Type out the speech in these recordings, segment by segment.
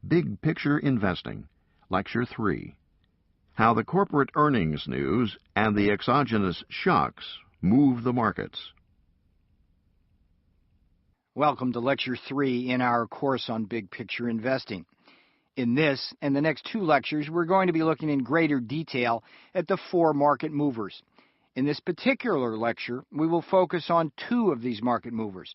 Big Picture Investing, Lecture 3. How the corporate earnings news and the exogenous shocks move the markets. Welcome to Lecture 3 in our course on Big Picture Investing. In this and the next two lectures, we're going to be looking in greater detail at the four market movers. In this particular lecture, we will focus on two of these market movers.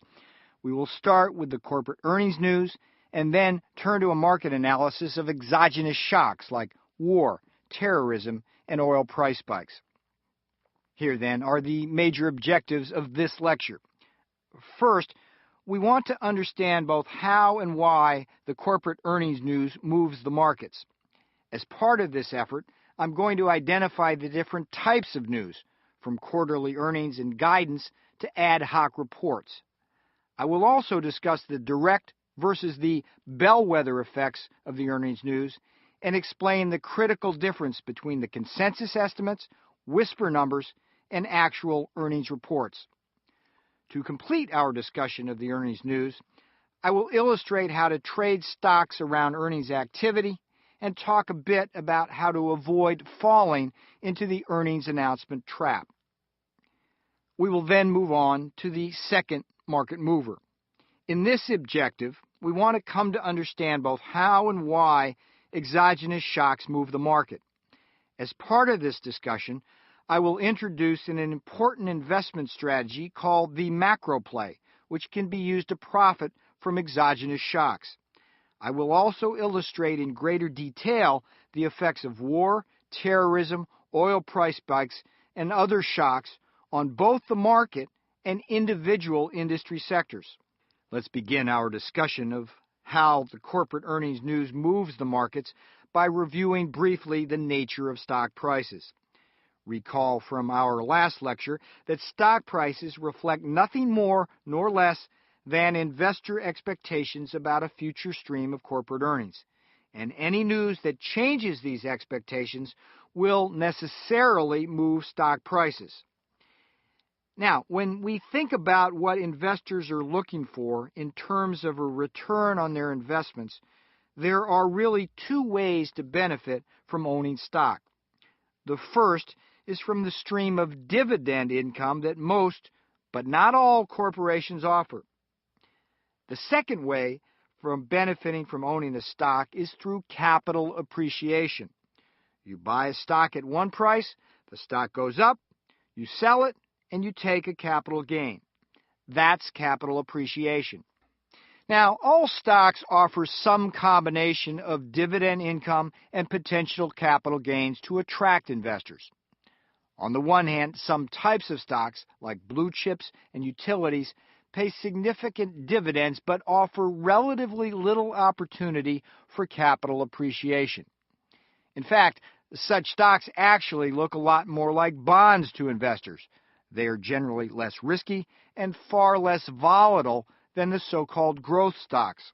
We will start with the corporate earnings news and then turn to a market analysis of exogenous shocks like war, terrorism, and oil price spikes. Here then are the major objectives of this lecture. First, we want to understand both how and why the corporate earnings news moves the markets. As part of this effort, I'm going to identify the different types of news, from quarterly earnings and guidance to ad hoc reports. I will also discuss the direct versus the bellwether effects of the earnings news and explain the critical difference between the consensus estimates, whisper numbers, and actual earnings reports. To complete our discussion of the earnings news, I will illustrate how to trade stocks around earnings activity and talk a bit about how to avoid falling into the earnings announcement trap. We will then move on to the second market mover. In this objective, we want to come to understand both how and why exogenous shocks move the market. As part of this discussion, I will introduce an important investment strategy called the macro play, which can be used to profit from exogenous shocks. I will also illustrate in greater detail the effects of war, terrorism, oil price spikes, and other shocks on both the market and individual industry sectors. Let's begin our discussion of how the corporate earnings news moves the markets by reviewing briefly the nature of stock prices. Recall from our last lecture that stock prices reflect nothing more nor less than investor expectations about a future stream of corporate earnings, and any news that changes these expectations will necessarily move stock prices. Now, when we think about what investors are looking for in terms of a return on their investments, there are really two ways to benefit from owning stock. The first is from the stream of dividend income that most, but not all, corporations offer. The second way from benefiting from owning a stock is through capital appreciation. You buy a stock at one price, the stock goes up, you sell it, and you take a capital gain. That's capital appreciation. Now, all stocks offer some combination of dividend income and potential capital gains to attract investors. On the one hand, some types of stocks, like blue chips and utilities, pay significant dividends but offer relatively little opportunity for capital appreciation. In fact, such stocks actually look a lot more like bonds to investors. They are generally less risky and far less volatile than the so-called growth stocks.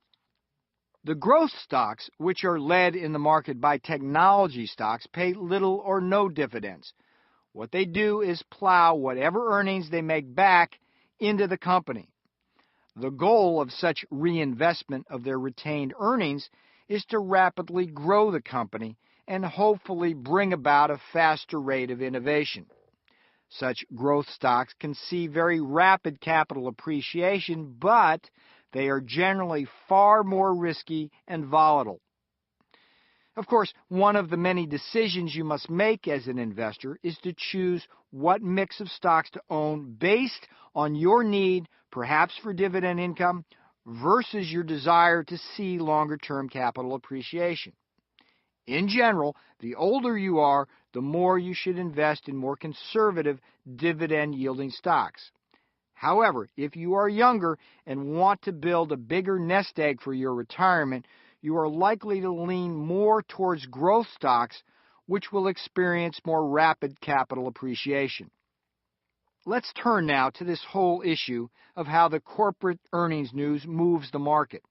The growth stocks, which are led in the market by technology stocks, pay little or no dividends. What they do is plow whatever earnings they make back into the company. The goal of such reinvestment of their retained earnings is to rapidly grow the company and hopefully bring about a faster rate of innovation. Such growth stocks can see very rapid capital appreciation, but they are generally far more risky and volatile. Of course, one of the many decisions you must make as an investor is to choose what mix of stocks to own based on your need, perhaps for dividend income, versus your desire to see longer-term capital appreciation. In general, the older you are, the more you should invest in more conservative dividend-yielding stocks. However, if you are younger and want to build a bigger nest egg for your retirement, you are likely to lean more towards growth stocks, which will experience more rapid capital appreciation. Let's turn now to this whole issue of how the corporate earnings news moves the market.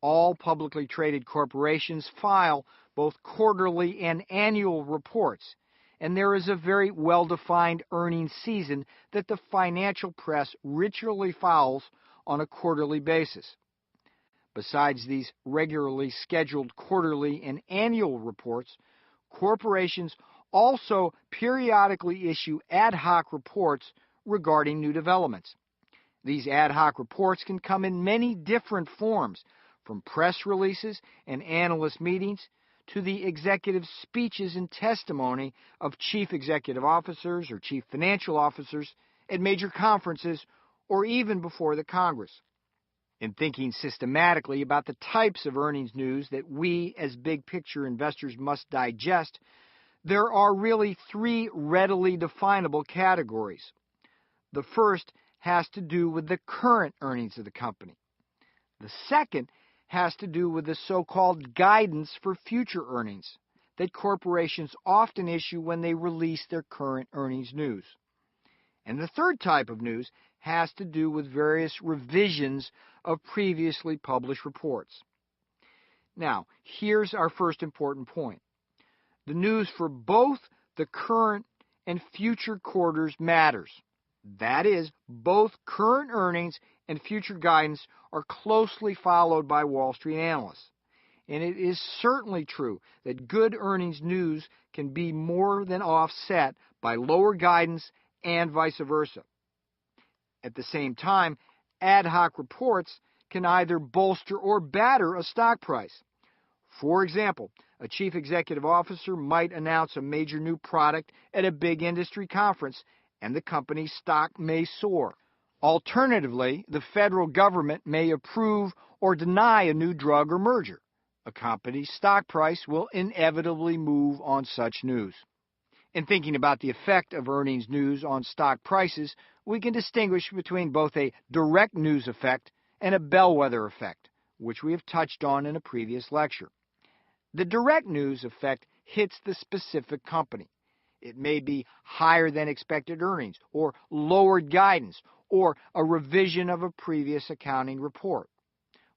All publicly traded corporations file both quarterly and annual reports, and there is a very well-defined earnings season that the financial press ritually follows on a quarterly basis. Besides these regularly scheduled quarterly and annual reports, corporations also periodically issue ad hoc reports regarding new developments. These ad hoc reports can come in many different forms, from press releases and analyst meetings to the executive speeches and testimony of chief executive officers or chief financial officers at major conferences or even before the Congress. In thinking systematically about the types of earnings news that we as big picture investors must digest, there are really three readily definable categories. The first has to do with the current earnings of the company. The second has to do with the so-called guidance for future earnings that corporations often issue when they release their current earnings news. And the third type of news has to do with various revisions of previously published reports. Now, here's our first important point. The news for both the current and future quarters matters. That is, both current earnings and future guidance are closely followed by Wall Street analysts. And it is certainly true that good earnings news can be more than offset by lower guidance and vice versa. At the same time, ad hoc reports can either bolster or batter a stock price. For example, a chief executive officer might announce a major new product at a big industry conference, and the company's stock may soar. Alternatively, the federal government may approve or deny a new drug or merger. A company's stock price will inevitably move on such news. In thinking about the effect of earnings news on stock prices, we can distinguish between both a direct news effect and a bellwether effect, which we have touched on in a previous lecture. The direct news effect hits the specific company. It may be higher than expected earnings, or lowered guidance, or a revision of a previous accounting report.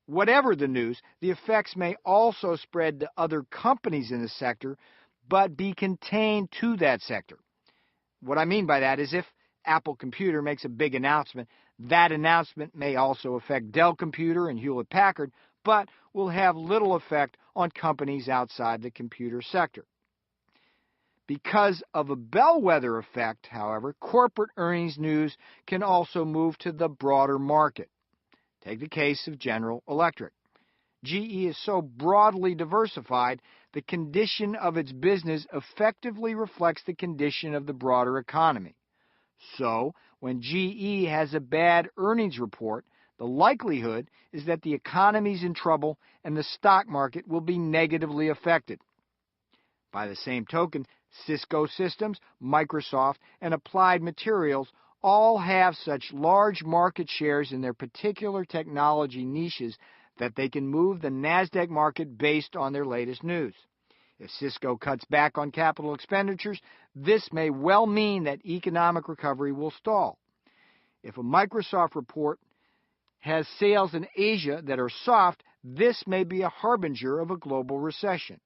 Whatever the news, the effects may also spread to other companies in the sector, but be contained to that sector. What I mean by that is if Apple Computer makes a big announcement, that announcement may also affect Dell Computer and Hewlett-Packard, but will have little effect on companies outside the computer sector. Because of a bellwether effect, however, corporate earnings news can also move to the broader market. Take the case of General Electric. GE is so broadly diversified, the condition of its business effectively reflects the condition of the broader economy. So, when GE has a bad earnings report, the likelihood is that the economy is in trouble and the stock market will be negatively affected. By the same token, Cisco Systems, Microsoft, and Applied Materials all have such large market shares in their particular technology niches that they can move the NASDAQ market based on their latest news. If Cisco cuts back on capital expenditures, this may well mean that economic recovery will stall. If a Microsoft report has sales in Asia that are soft, this may be a harbinger of a global recession.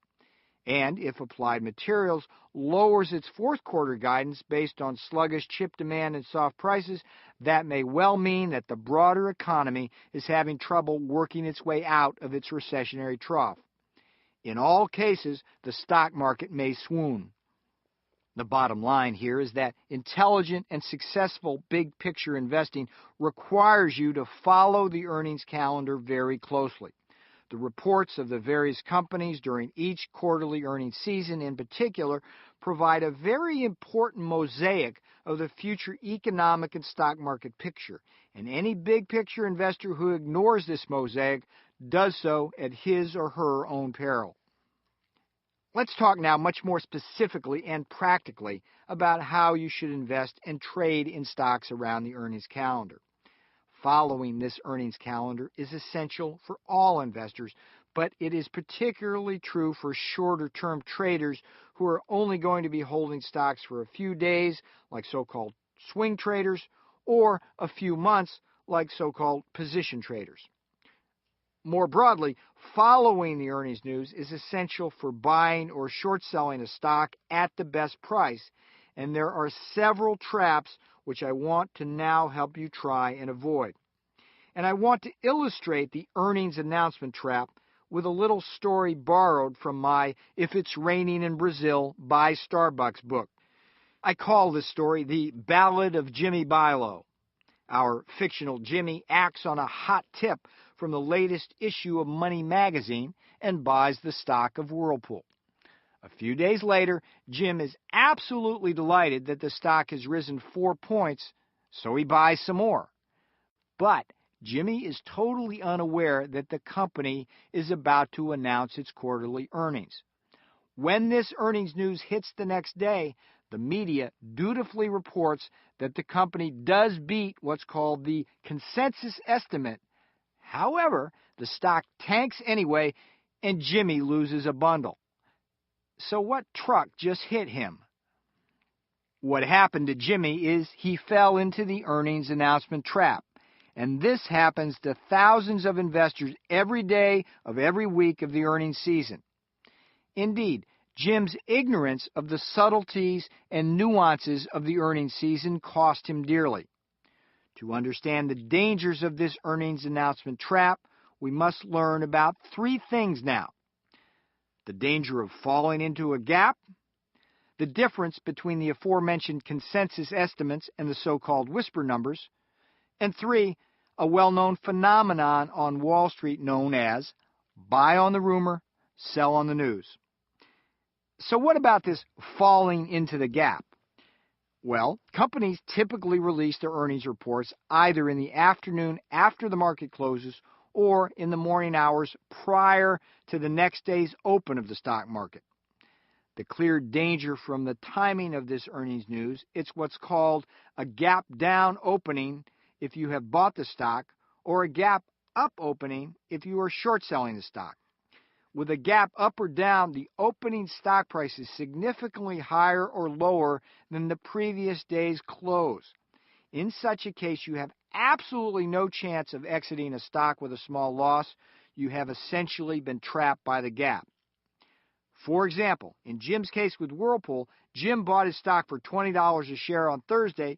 And if Applied Materials lowers its fourth quarter guidance based on sluggish chip demand and soft prices, that may well mean that the broader economy is having trouble working its way out of its recessionary trough. In all cases, the stock market may swoon. The bottom line here is that intelligent and successful big picture investing requires you to follow the earnings calendar very closely. The reports of the various companies during each quarterly earnings season in particular provide a very important mosaic of the future economic and stock market picture, and any big picture investor who ignores this mosaic does so at his or her own peril. Let's talk now much more specifically and practically about how you should invest and trade in stocks around the earnings calendar. Following this earnings calendar is essential for all investors, but it is particularly true for shorter-term traders who are only going to be holding stocks for a few days, like so-called swing traders, or a few months, like so-called position traders. More broadly, following the earnings news is essential for buying or short-selling a stock at the best price, and there are several traps which I want to now help you try and avoid. and I want to illustrate the earnings announcement trap with a little story borrowed from my If It's Raining in Brazil, Buy Starbucks book. I call this story The Ballad of Jimmy Bilo. Our fictional Jimmy acts on a hot tip from the latest issue of Money magazine and buys the stock of Whirlpool. A few days later, Jim is absolutely delighted that the stock has risen 4 points, so he buys some more. But Jimmy is totally unaware that the company is about to announce its quarterly earnings. When this earnings news hits the next day, the media dutifully reports that the company does beat what's called the consensus estimate. However, the stock tanks anyway, and Jimmy loses a bundle. So what truck just hit him? What happened to Jimmy is he fell into the earnings announcement trap. And this happens to thousands of investors every day of every week of the earnings season. Indeed, Jim's ignorance of the subtleties and nuances of the earnings season cost him dearly. To understand the dangers of this earnings announcement trap, we must learn about 3 things now: the danger of falling into a gap, the difference between the aforementioned consensus estimates and the so-called whisper numbers, and 3, a well-known phenomenon on Wall Street known as buy on the rumor, sell on the news. So what about this falling into the gap? Well, companies typically release their earnings reports either in the afternoon after the market closes or in the morning hours prior to the next day's open of the stock market. The clear danger from the timing of this earnings news, it's what's called a gap down opening if you have bought the stock, or a gap up opening if you are short selling the stock. With a gap up or down, the opening stock price is significantly higher or lower than the previous day's close. In such a case, you have absolutely no chance of exiting a stock with a small loss. You have essentially been trapped by the gap. For example, in Jim's case with Whirlpool, Jim bought his stock for $20 a share on Thursday.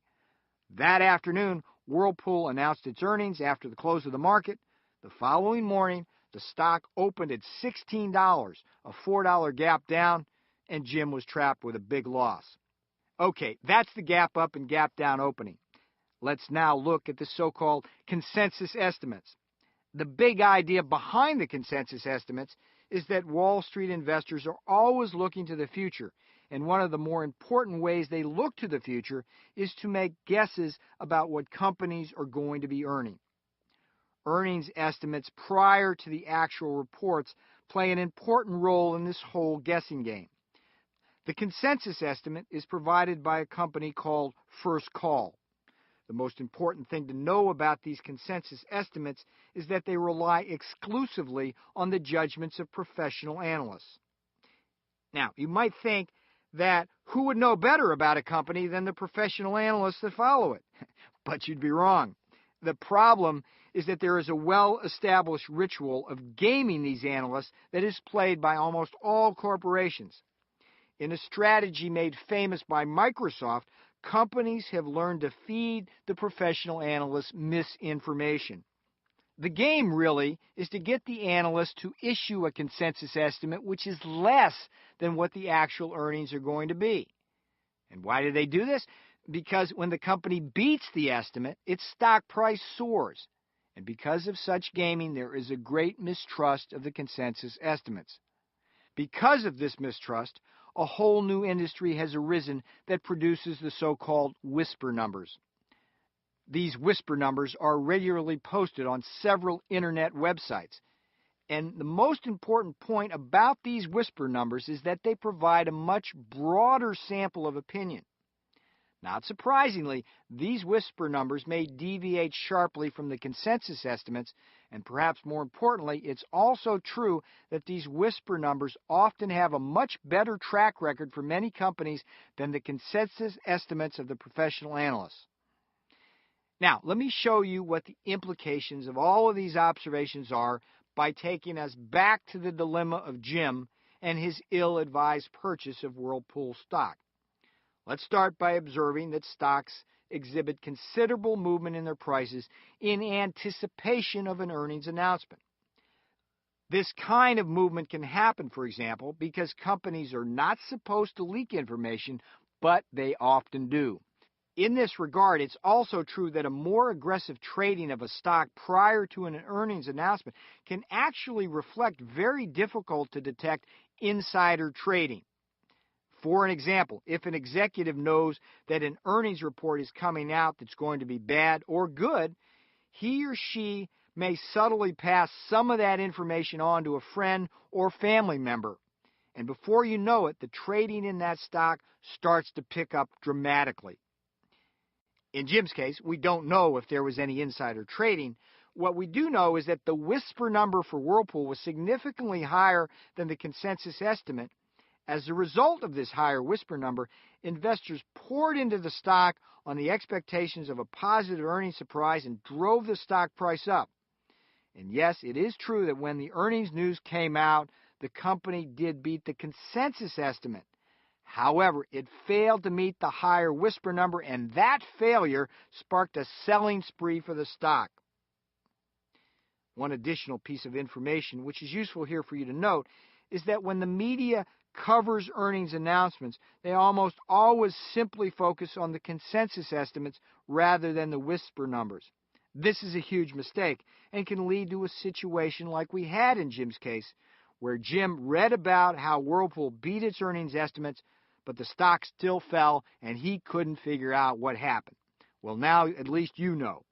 That afternoon, Whirlpool announced its earnings after the close of the market. The following morning, the stock opened at $16, a $4 gap down, and Jim was trapped with a big loss. Okay, that's the gap up and gap down opening. Let's now look at the so-called consensus estimates. The big idea behind the consensus estimates is that Wall Street investors are always looking to the future, and one of the more important ways they look to the future is to make guesses about what companies are going to be earning. Earnings estimates prior to the actual reports play an important role in this whole guessing game. The consensus estimate is provided by a company called First Call. The most important thing to know about these consensus estimates is that they rely exclusively on the judgments of professional analysts. Now, you might think that who would know better about a company than the professional analysts that follow it? But you'd be wrong. The problem is that there is a well-established ritual of gaming these analysts that is played by almost all corporations. In a strategy made famous by Microsoft, companies have learned to feed the professional analysts misinformation. The game really is to get the analyst to issue a consensus estimate which is less than what the actual earnings are going to be. And why do they do this? Because when the company beats the estimate, its stock price soars. And because of such gaming, there is a great mistrust of the consensus estimates. Because of this mistrust, a whole new industry has arisen that produces the so-called whisper numbers. These whisper numbers are regularly posted on several internet websites. And the most important point about these whisper numbers is that they provide a much broader sample of opinion. Not surprisingly, these whisper numbers may deviate sharply from the consensus estimates, and perhaps more importantly, it's also true that these whisper numbers often have a much better track record for many companies than the consensus estimates of the professional analysts. Now, let me show you what the implications of all of these observations are by taking us back to the dilemma of Jim and his ill-advised purchase of Whirlpool stock. Let's start by observing that exhibit considerable movement in their prices in anticipation of an earnings announcement. This kind of movement can happen, for example, because companies are not supposed to leak information, but they often do. In this regard, it's also true that a more aggressive trading of a stock prior to an earnings announcement can actually reflect very difficult to detect insider trading. For an example, if an executive knows that an earnings report is coming out that's going to be bad or good, he or she may subtly pass some of that information on to a friend or family member. And before you know it, the trading in that stock starts to pick up dramatically. In Jim's case, we don't know if there was any insider trading. What we do know is that the whisper number for Whirlpool was significantly higher than the consensus estimate. As a result of this higher whisper number, investors poured into the stock on the expectations of a positive earnings surprise and drove the stock price up. And yes, it is true that when the earnings news came out, the company did beat the consensus estimate. However, it failed to meet the higher whisper number, and that failure sparked a selling spree for the stock. One additional piece of information, which is useful here for you to note, is that when the media covers earnings announcements, they almost always simply focus on the consensus estimates rather than the whisper numbers. This is a huge mistake and can lead to a situation like we had in Jim's case, where Jim read about how Whirlpool beat its earnings estimates, but the stock still fell and he couldn't figure out what happened. Well, now at least you know.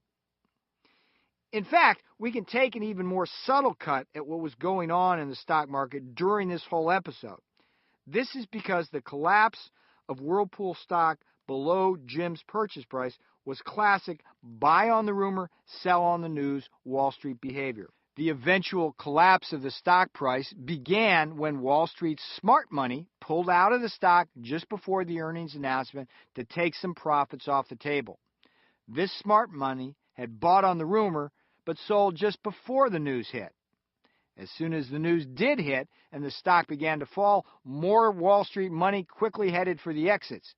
In fact, we can take an even more subtle cut at what was going on in the stock market during this whole episode. This is because the collapse of Whirlpool stock below Jim's purchase price was classic buy on the rumor, sell on the news, Wall Street behavior. The eventual collapse of the stock price began when Wall Street's smart money pulled out of the stock just before the earnings announcement to take some profits off the table. This smart money had bought on the rumor but sold just before the news hit. As soon as the news did hit and the stock began to fall, more Wall Street money quickly headed for the exits.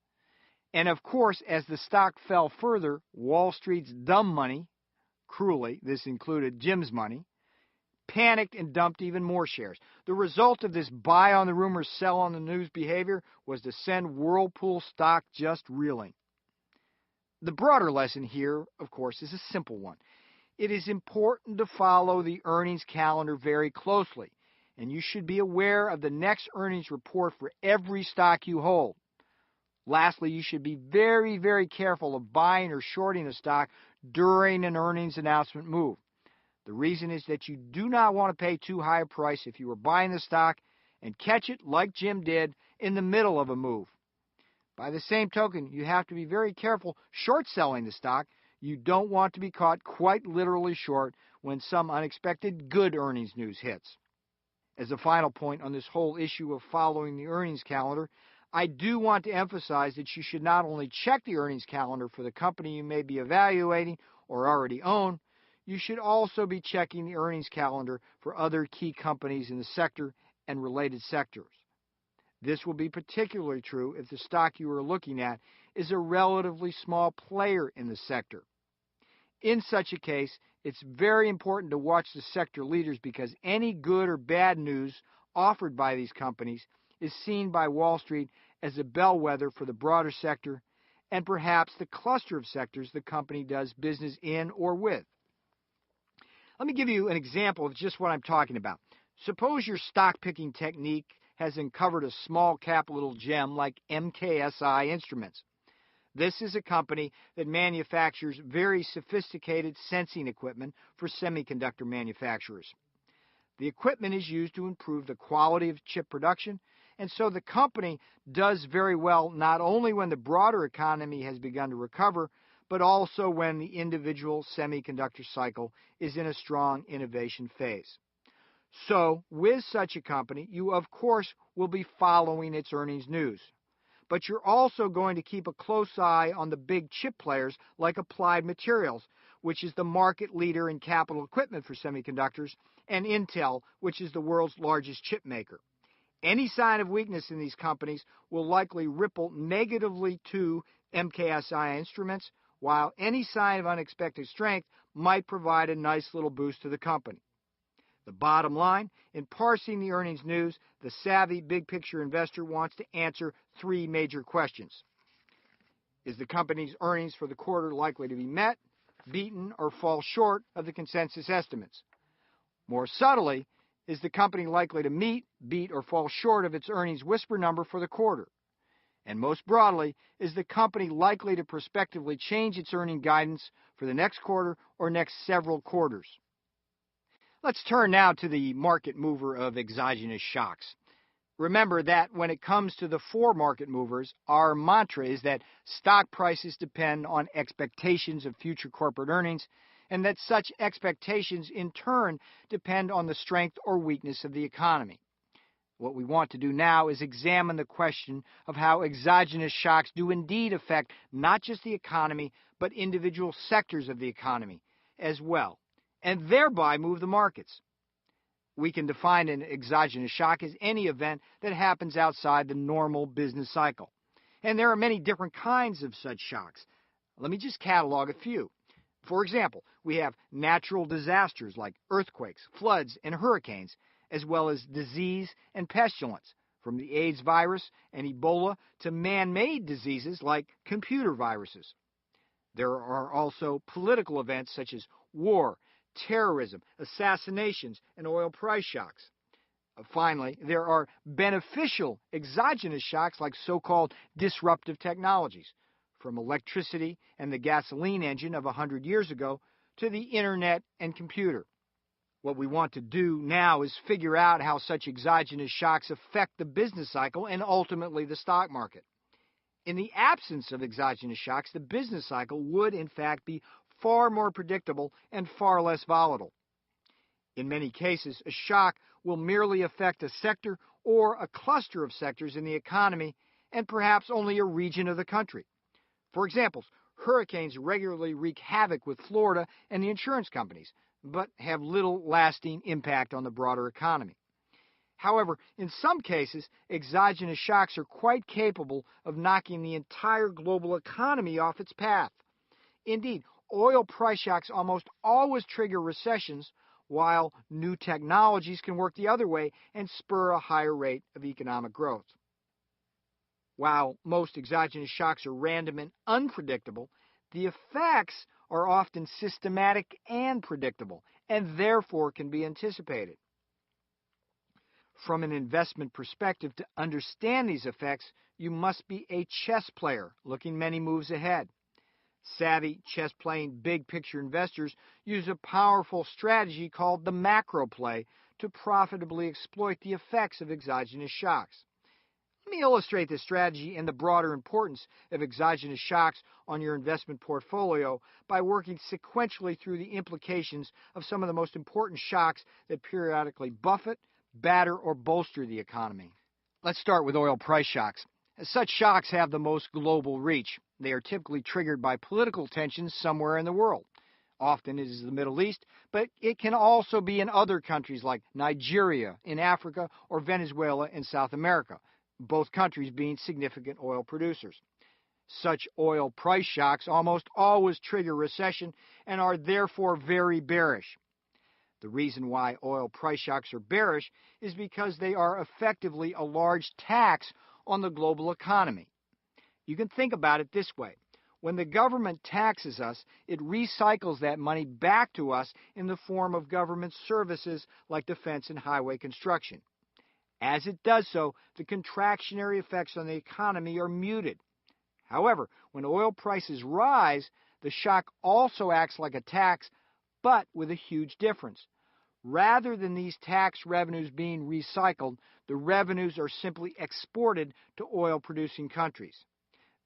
And of course, as the stock fell further, Wall Street's dumb money, cruelly, this included Jim's money, panicked and dumped even more shares. The result of this buy on the rumors, sell on the news behavior was to send Whirlpool stock just reeling. The broader lesson here, of course, is a simple one. It is important to follow the earnings calendar very closely, and you should be aware of the next earnings report for every stock you hold. Lastly, you should be very, very careful of buying or shorting a stock during an earnings announcement move. The reason is that you do not want to pay too high a price if you are buying the stock and catch it, like Jim did, in the middle of a move. By the same token, you have to be very careful short selling the stock. You don't want to be caught quite literally short when some unexpected good earnings news hits. As a final point on this whole issue of following the earnings calendar, I do want to emphasize that you should not only check the earnings calendar for the company you may be evaluating or already own, you should also be checking the earnings calendar for other key companies in the sector and related sectors. This will be particularly true if the stock you are looking at is a relatively small player in the sector. In such a case, it's very important to watch the sector leaders because any good or bad news offered by these companies is seen by Wall Street as a bellwether for the broader sector and perhaps the cluster of sectors the company does business in or with. Let me give you an example of just what I'm talking about. Suppose your stock picking technique has uncovered a small cap little gem like MKSI Instruments. This is a company that manufactures very sophisticated sensing equipment for semiconductor manufacturers. The equipment is used to improve the quality of chip production, and so the company does very well not only when the broader economy has begun to recover, but also when the individual semiconductor cycle is in a strong innovation phase. So, with such a company, you of course will be following its earnings news. But you're also going to keep a close eye on the big chip players like Applied Materials, which is the market leader in capital equipment for semiconductors, and Intel, which is the world's largest chip maker. Any sign of weakness in these companies will likely ripple negatively to MKSI Instruments while any sign of unexpected strength might provide a nice little boost to the company. The bottom line, in parsing the earnings news, the savvy big-picture investor wants to answer three major questions. Is the company's earnings for the quarter likely to be met, beaten, or fall short of the consensus estimates? More subtly, is the company likely to meet, beat, or fall short of its earnings whisper number for the quarter? And most broadly, is the company likely to prospectively change its earning guidance for the next quarter or next several quarters? Let's turn now to the market mover of exogenous shocks. Remember that when it comes to the four market movers, our mantra is that stock prices depend on expectations of future corporate earnings, and that such expectations in turn depend on the strength or weakness of the economy. What we want to do now is examine the question of how exogenous shocks do indeed affect not just the economy, but individual sectors of the economy as well, and thereby move the markets. We can define an exogenous shock as any event that happens outside the normal business cycle. And there are many different kinds of such shocks. Let me just catalog a few. For example, we have natural disasters like earthquakes, floods, and hurricanes, as well as disease and pestilence, from the AIDS virus and Ebola to man-made diseases like computer viruses. There are also political events such as war, terrorism, assassinations, and oil price shocks. Finally, there are beneficial exogenous shocks like so-called disruptive technologies, from electricity and the gasoline engine of 100 years ago to the internet and computer. What we want to do now is figure out how such exogenous shocks affect the business cycle and ultimately the stock market. In the absence of exogenous shocks, the business cycle would in fact be far more predictable and far less volatile. In many cases, a shock will merely affect a sector or a cluster of sectors in the economy and perhaps only a region of the country. For example, hurricanes regularly wreak havoc with Florida and the insurance companies, but have little lasting impact on the broader economy. However, in some cases, exogenous shocks are quite capable of knocking the entire global economy off its path. Indeed, oil price shocks almost always trigger recessions, while new technologies can work the other way and spur a higher rate of economic growth. While most exogenous shocks are random and unpredictable, the effects are often systematic and predictable, and therefore can be anticipated. From an investment perspective, to understand these effects, you must be a chess player looking many moves ahead. Savvy chess-playing big-picture investors use a powerful strategy called the macro play to profitably exploit the effects of exogenous shocks. Let me illustrate this strategy and the broader importance of exogenous shocks on your investment portfolio by working sequentially through the implications of some of the most important shocks that periodically buffet, batter, or bolster the economy. Let's start with oil price shocks. Such shocks have the most global reach. They are typically triggered by political tensions somewhere in the world. Often it is the Middle East, but it can also be in other countries like Nigeria in Africa or Venezuela in South America, both countries being significant oil producers. Such oil price shocks almost always trigger recession and are therefore very bearish. The reason why oil price shocks are bearish is because they are effectively a large tax on the global economy. You can think about it this way. When the government taxes us, it recycles that money back to us in the form of government services like defense and highway construction. As it does so, the contractionary effects on the economy are muted. However, when oil prices rise, the shock also acts like a tax, but with a huge difference. Rather than these tax revenues being recycled, the revenues are simply exported to oil-producing countries.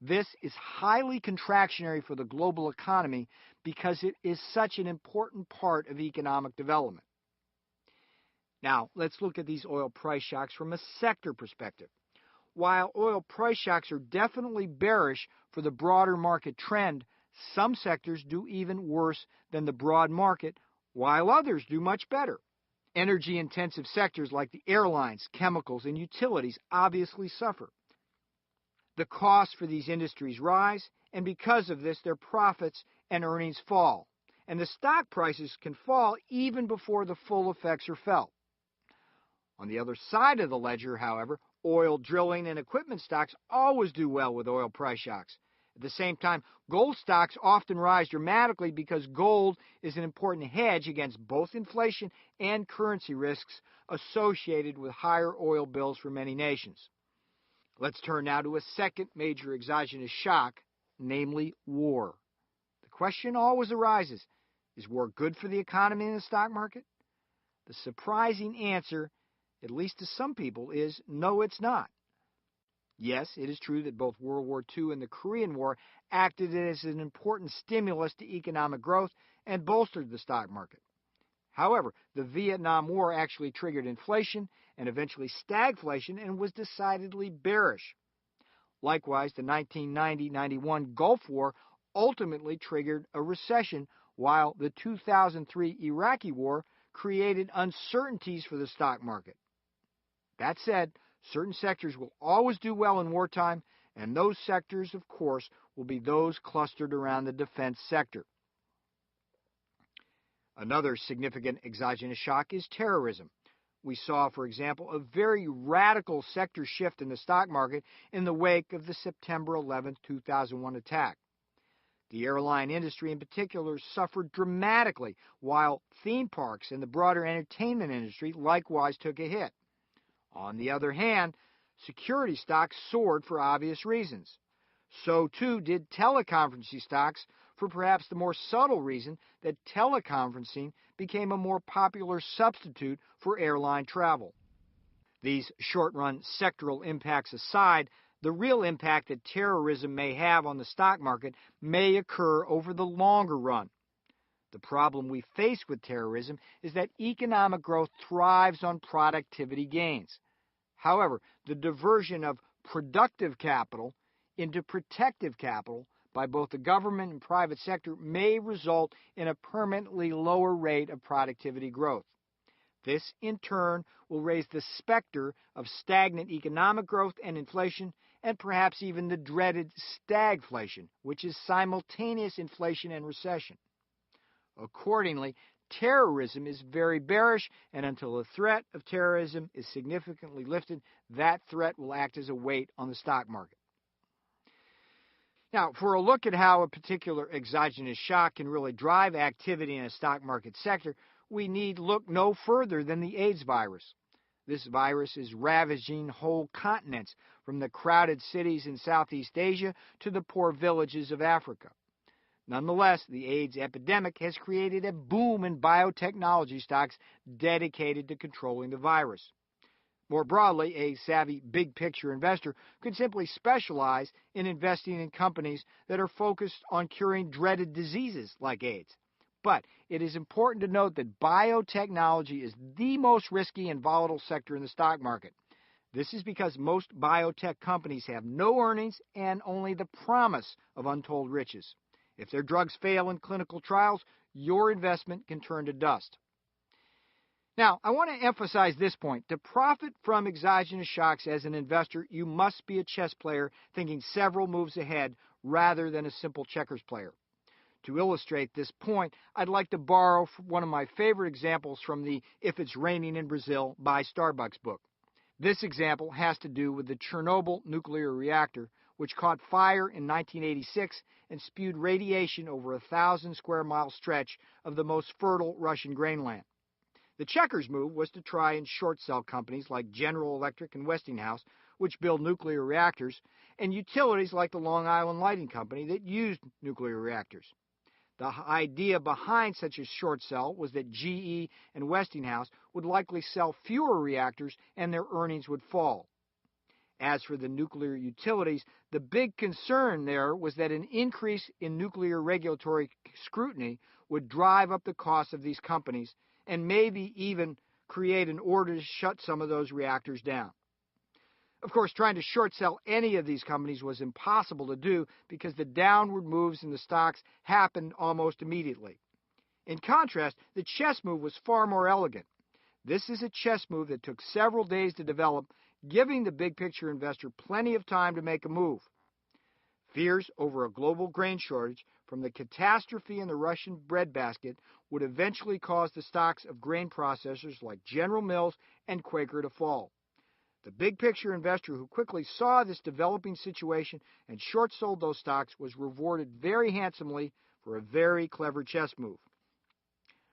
This is highly contractionary for the global economy because it is such an important part of economic development. Now, let's look at these oil price shocks from a sector perspective. While oil price shocks are definitely bearish for the broader market trend, some sectors do even worse than the broad market, while others do much better. Energy-intensive sectors like the airlines, chemicals, and utilities obviously suffer. The costs for these industries rise, and because of this, their profits and earnings fall. And the stock prices can fall even before the full effects are felt. On the other side of the ledger, however, oil drilling and equipment stocks always do well with oil price shocks. At the same time, gold stocks often rise dramatically because gold is an important hedge against both inflation and currency risks associated with higher oil bills for many nations. Let's turn now to a second major exogenous shock, namely war. The question always arises, is war good for the economy and the stock market? The surprising answer, at least to some people, is no, it's not. Yes, it is true that both World War II and the Korean War acted as an important stimulus to economic growth and bolstered the stock market. However, the Vietnam War actually triggered inflation and eventually stagflation and was decidedly bearish. Likewise, the 1990-91 Gulf War ultimately triggered a recession, while the 2003 Iraqi War created uncertainties for the stock market. That said, certain sectors will always do well in wartime, and those sectors, of course, will be those clustered around the defense sector. Another significant exogenous shock is terrorism. We saw, for example, a very radical sector shift in the stock market in the wake of the September 11, 2001 attack. The airline industry in particular suffered dramatically, while theme parks and the broader entertainment industry likewise took a hit. On the other hand, security stocks soared for obvious reasons. So too did teleconferencing stocks for perhaps the more subtle reason that teleconferencing became a more popular substitute for airline travel. These short-run sectoral impacts aside, the real impact that terrorism may have on the stock market may occur over the longer run. The problem we face with terrorism is that economic growth thrives on productivity gains. However, the diversion of productive capital into protective capital by both the government and private sector may result in a permanently lower rate of productivity growth. This, in turn, will raise the specter of stagnant economic growth and inflation, and perhaps even the dreaded stagflation, which is simultaneous inflation and recession. Accordingly, terrorism is very bearish, and until the threat of terrorism is significantly lifted, that threat will act as a weight on the stock market. Now, for a look at how a particular exogenous shock can really drive activity in a stock market sector, we need look no further than the AIDS virus. This virus is ravaging whole continents, from the crowded cities in Southeast Asia to the poor villages of Africa. Nonetheless, the AIDS epidemic has created a boom in biotechnology stocks dedicated to controlling the virus. More broadly, a savvy big-picture investor could simply specialize in investing in companies that are focused on curing dreaded diseases like AIDS. But it is important to note that biotechnology is the most risky and volatile sector in the stock market. This is because most biotech companies have no earnings and only the promise of untold riches. If their drugs fail in clinical trials, your investment can turn to dust. Now, I want to emphasize this point. To profit from exogenous shocks as an investor, you must be a chess player thinking several moves ahead rather than a simple checkers player. To illustrate this point, I'd like to borrow one of my favorite examples from the If It's Raining in Brazil by Starbucks book. This example has to do with the Chernobyl nuclear reactor, which caught fire in 1986 and spewed radiation over a 1,000-square-mile stretch of the most fertile Russian grainland. The checkers move was to try and short sell companies like General Electric and Westinghouse, which build nuclear reactors, and utilities like the Long Island Lighting Company that used nuclear reactors. The idea behind such a short sell was that GE and Westinghouse would likely sell fewer reactors and their earnings would fall. As for the nuclear utilities, the big concern there was that an increase in nuclear regulatory scrutiny would drive up the cost of these companies and maybe even create an order to shut some of those reactors down. Of course, trying to short sell any of these companies was impossible to do because the downward moves in the stocks happened almost immediately. In contrast, the chess move was far more elegant. This is a chess move that took several days to develop, giving the big picture investor plenty of time to make a move. Fears over a global grain shortage from the catastrophe in the Russian breadbasket would eventually cause the stocks of grain processors like General Mills and Quaker to fall. The big picture investor who quickly saw this developing situation and short sold those stocks was rewarded very handsomely for a very clever chess move.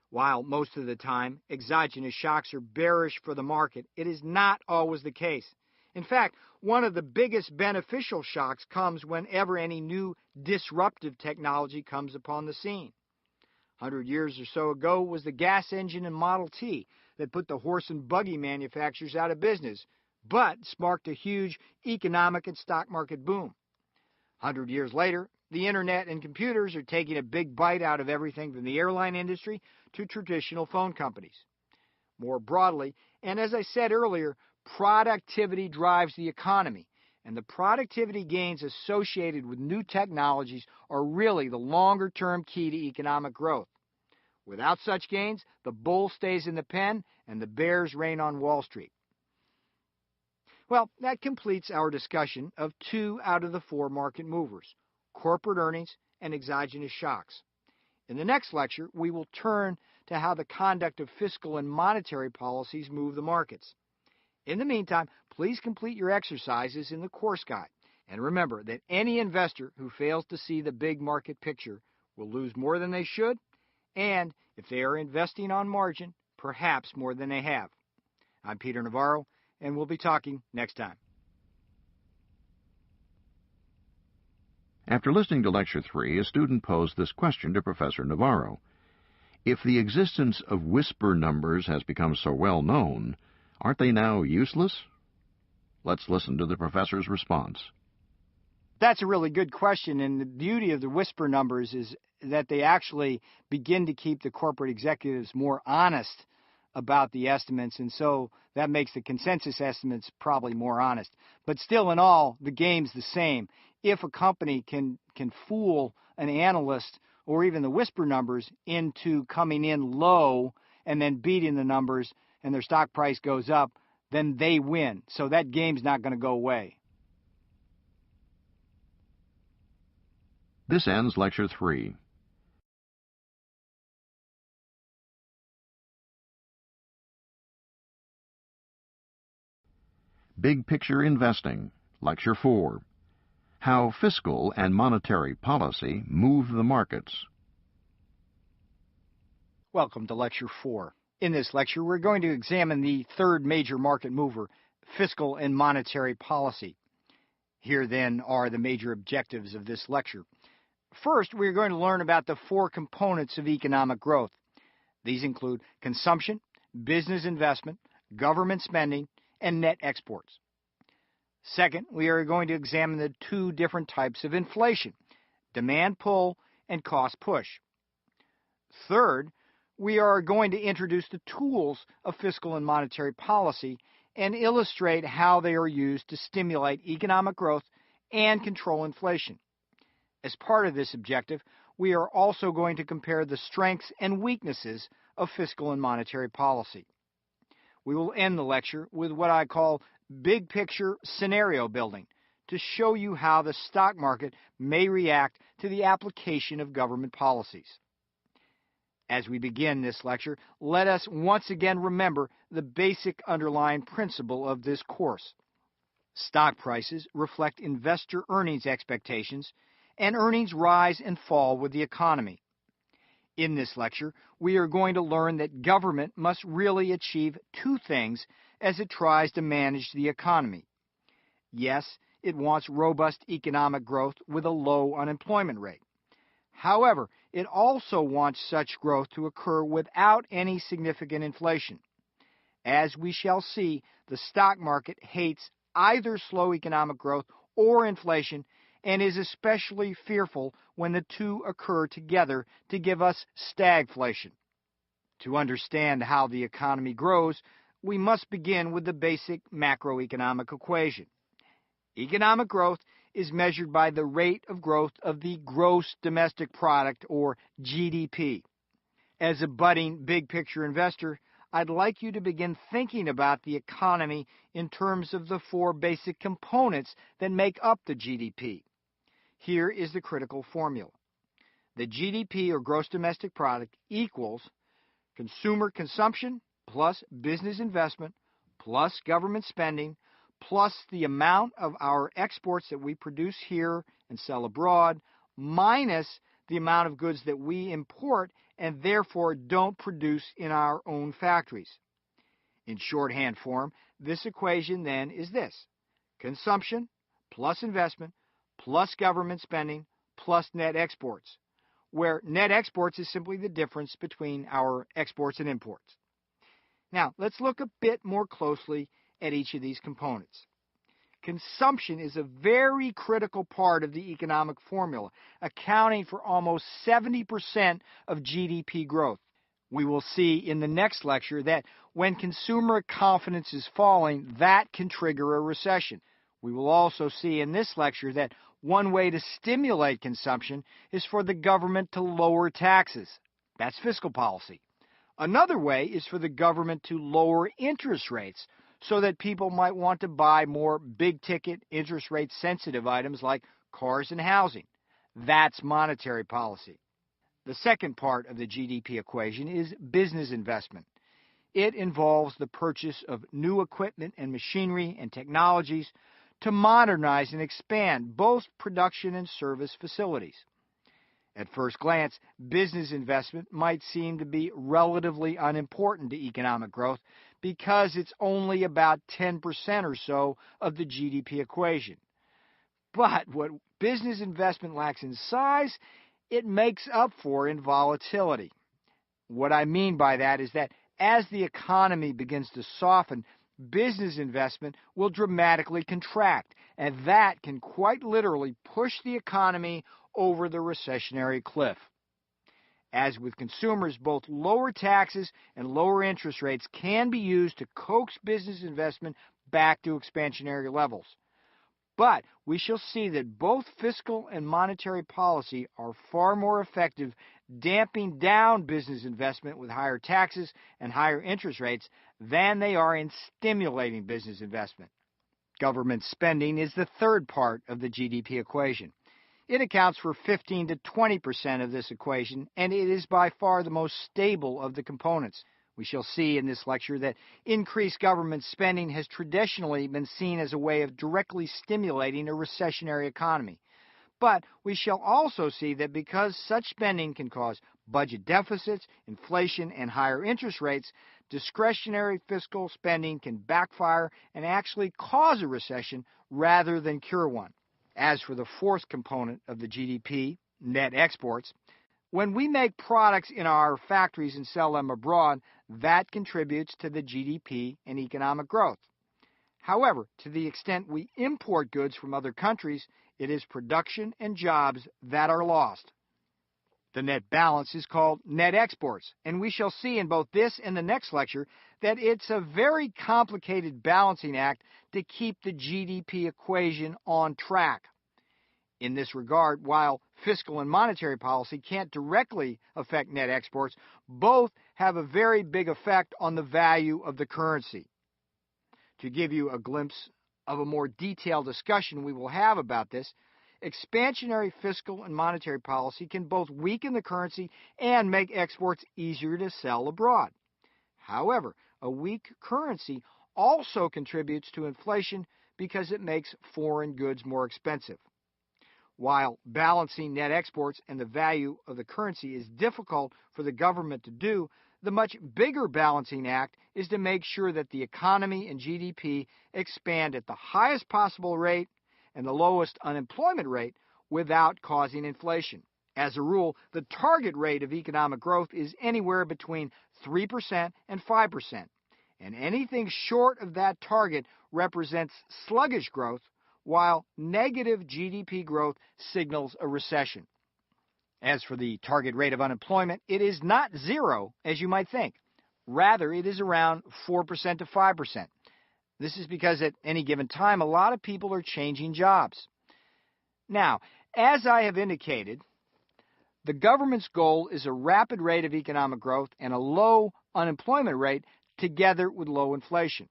While most of the time exogenous shocks are bearish for the market, it is not always the case. In fact, one of the biggest beneficial shocks comes whenever any new disruptive technology comes upon the scene. 100 years or so ago was the gas engine and Model T that put the horse and buggy manufacturers out of business, but sparked a huge economic and stock market boom. 100 years later, the internet and computers are taking a big bite out of everything from the airline industry to traditional phone companies. More broadly, and as I said earlier, productivity drives the economy, and the productivity gains associated with new technologies are really the longer-term key to economic growth. Without such gains, the bull stays in the pen and the bears reign on Wall Street. Well, that completes our discussion of 2 out of the 4 market movers, corporate earnings and exogenous shocks. In the next lecture, we will turn to how the conduct of fiscal and monetary policies move the markets. In the meantime, please complete your exercises in the course guide. And remember that any investor who fails to see the big market picture will lose more than they should, and if they are investing on margin, perhaps more than they have. I'm Peter Navarro, and we'll be talking next time. After listening to Lecture 3, a student posed this question to Professor Navarro. If the existence of whisper numbers has become so well known, aren't they now useless? Let's listen to the professor's response. That's a really good question, and the beauty of the whisper numbers is that they actually begin to keep the corporate executives more honest about the estimates, and so that makes the consensus estimates probably more honest. But still, in all, the game's the same. If a company can fool an analyst or even the whisper numbers into coming in low and then beating the numbers and their stock price goes up, then they win. So that game's not going to go away. This ends Lecture 3. Big Picture Investing, Lecture 4. How Fiscal and Monetary Policy Move the Markets. Welcome to Lecture 4. In this lecture, we're going to examine the third major market mover, fiscal and monetary policy. Here, then, are the major objectives of this lecture. First, we're going to learn about the 4 components of economic growth. These include consumption, business investment, government spending, and net exports. Second, we are going to examine the 2 different types of inflation, demand pull and cost push. Third, we are going to introduce the tools of fiscal and monetary policy and illustrate how they are used to stimulate economic growth and control inflation. As part of this objective, we are also going to compare the strengths and weaknesses of fiscal and monetary policy. We will end the lecture with what I call big picture scenario building to show you how the stock market may react to the application of government policies. As we begin this lecture, let us once again remember the basic underlying principle of this course. Stock prices reflect investor earnings expectations, and earnings rise and fall with the economy. In this lecture, we are going to learn that government must really achieve 2 things as it tries to manage the economy. Yes, it wants robust economic growth with a low unemployment rate. However, it also wants such growth to occur without any significant inflation. As we shall see, the stock market hates either slow economic growth or inflation and is especially fearful when the 2 occur together to give us stagflation. To understand how the economy grows, we must begin with the basic macroeconomic equation. Economic growth is measured by the rate of growth of the gross domestic product, or GDP. As a budding big picture investor, I'd like you to begin thinking about the economy in terms of the 4 basic components that make up the GDP. Here is the critical formula. The GDP, or gross domestic product, equals consumer consumption plus business investment plus government spending plus the amount of our exports that we produce here and sell abroad minus the amount of goods that we import and therefore don't produce in our own factories. In shorthand form, this equation then is this: consumption plus investment plus government spending plus net exports, where net exports is simply the difference between our exports and imports. Now, let's look a bit more closely at each of these components. Consumption is a very critical part of the economic formula, accounting for almost 70% of GDP growth. We will see in the next lecture that when consumer confidence is falling, that can trigger a recession. We will also see in this lecture that one way to stimulate consumption is for the government to lower taxes. That's fiscal policy. Another way is for the government to lower interest rates so that people might want to buy more big-ticket, interest rate-sensitive items like cars and housing. That's monetary policy. The second part of the GDP equation is business investment. It involves the purchase of new equipment and machinery and technologies to modernize and expand both production and service facilities. At first glance, business investment might seem to be relatively unimportant to economic growth because it's only about 10% or so of the GDP equation. But what business investment lacks in size, it makes up for in volatility. What I mean by that is that as the economy begins to soften, business investment will dramatically contract, and that can quite literally push the economy over the recessionary cliff. As with consumers, both lower taxes and lower interest rates can be used to coax business investment back to expansionary levels. But we shall see that both fiscal and monetary policy are far more effective damping down business investment with higher taxes and higher interest rates than they are in stimulating business investment. Government spending is the third part of the GDP equation. It accounts for 15 to 20% of this equation, and it is by far the most stable of the components. We shall see in this lecture that increased government spending has traditionally been seen as a way of directly stimulating a recessionary economy. But we shall also see that because such spending can cause budget deficits, inflation, and higher interest rates, discretionary fiscal spending can backfire and actually cause a recession rather than cure one. As for the fourth component of the GDP, net exports, when we make products in our factories and sell them abroad, that contributes to the GDP and economic growth. However, to the extent we import goods from other countries, it is production and jobs that are lost. The net balance is called net exports, and we shall see in both this and the next lecture that it's a very complicated balancing act to keep the GDP equation on track. In this regard, while fiscal and monetary policy can't directly affect net exports, both have a very big effect on the value of the currency. To give you a glimpse of a more detailed discussion we will have about this, expansionary fiscal and monetary policy can both weaken the currency and make exports easier to sell abroad. However, a weak currency also contributes to inflation because it makes foreign goods more expensive. While balancing net exports and the value of the currency is difficult for the government to do, the much bigger balancing act is to make sure that the economy and GDP expand at the highest possible rate and the lowest unemployment rate without causing inflation. As a rule, the target rate of economic growth is anywhere between 3% and 5%, and anything short of that target represents sluggish growth, while negative GDP growth signals a recession. As for the target rate of unemployment, it is not zero, as you might think. Rather, it is around 4% to 5%. This is because at any given time, a lot of people are changing jobs. Now, as I have indicated, the government's goal is a rapid rate of economic growth and a low unemployment rate together with low inflation.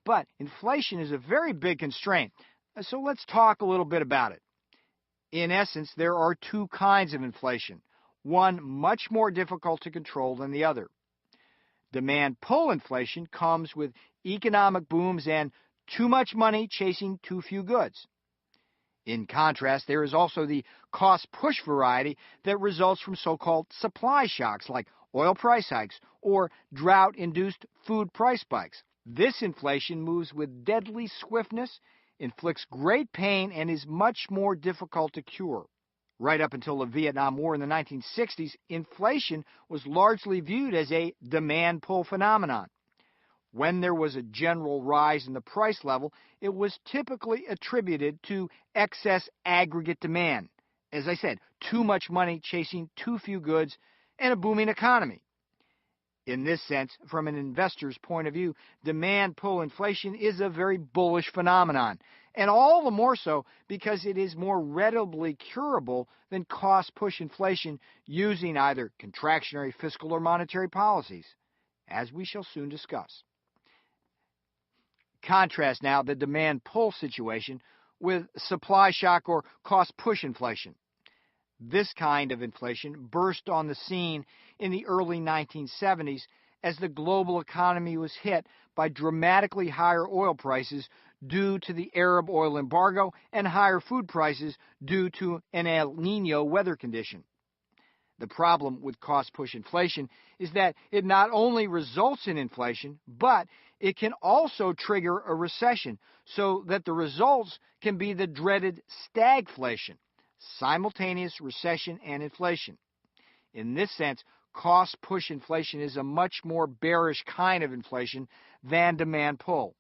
But inflation is a very big constraint, so let's talk a little bit about it. In essence, there are two kinds of inflation, one much more difficult to control than the other. Demand pull inflation comes with economic booms and too much money chasing too few goods. In contrast, there is also the cost push variety that results from so-called supply shocks like oil price hikes or drought-induced food price spikes. This inflation moves with deadly swiftness, inflicts great pain, and is much more difficult to cure. Right up until the Vietnam War in the 1960s, inflation was largely viewed as a demand pull phenomenon. When there was a general rise in the price level, it was typically attributed to excess aggregate demand. As I said, too much money chasing too few goods and a booming economy. In this sense, from an investor's point of view, demand pull inflation is a very bullish phenomenon, and all the more so because it is more readily curable than cost push inflation using either contractionary fiscal or monetary policies, as we shall soon discuss. Contrast now the demand pull situation with supply shock or cost push inflation. This kind of inflation burst on the scene in the early 1970s as the global economy was hit by dramatically higher oil prices due to the Arab oil embargo and higher food prices due to an El Niño weather condition. The problem with cost-push inflation is that it not only results in inflation, but it can also trigger a recession so that the results can be the dreaded stagflation, simultaneous recession and inflation. In this sense, cost-push inflation is a much more bearish kind of inflation than demand pull.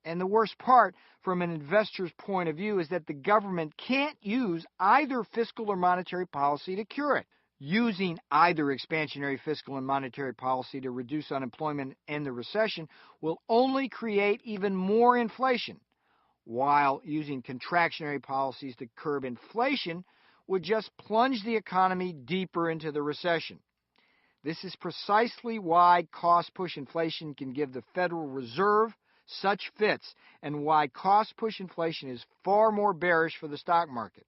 And the worst part, from an investor's point of view, is that the government can't use either fiscal or monetary policy to cure it. Using either expansionary fiscal and monetary policy to reduce unemployment and the recession will only create even more inflation, while using contractionary policies to curb inflation would just plunge the economy deeper into the recession. This is precisely why cost-push inflation can give the Federal Reserve such fits, and why cost-push inflation is far more bearish for the stock market.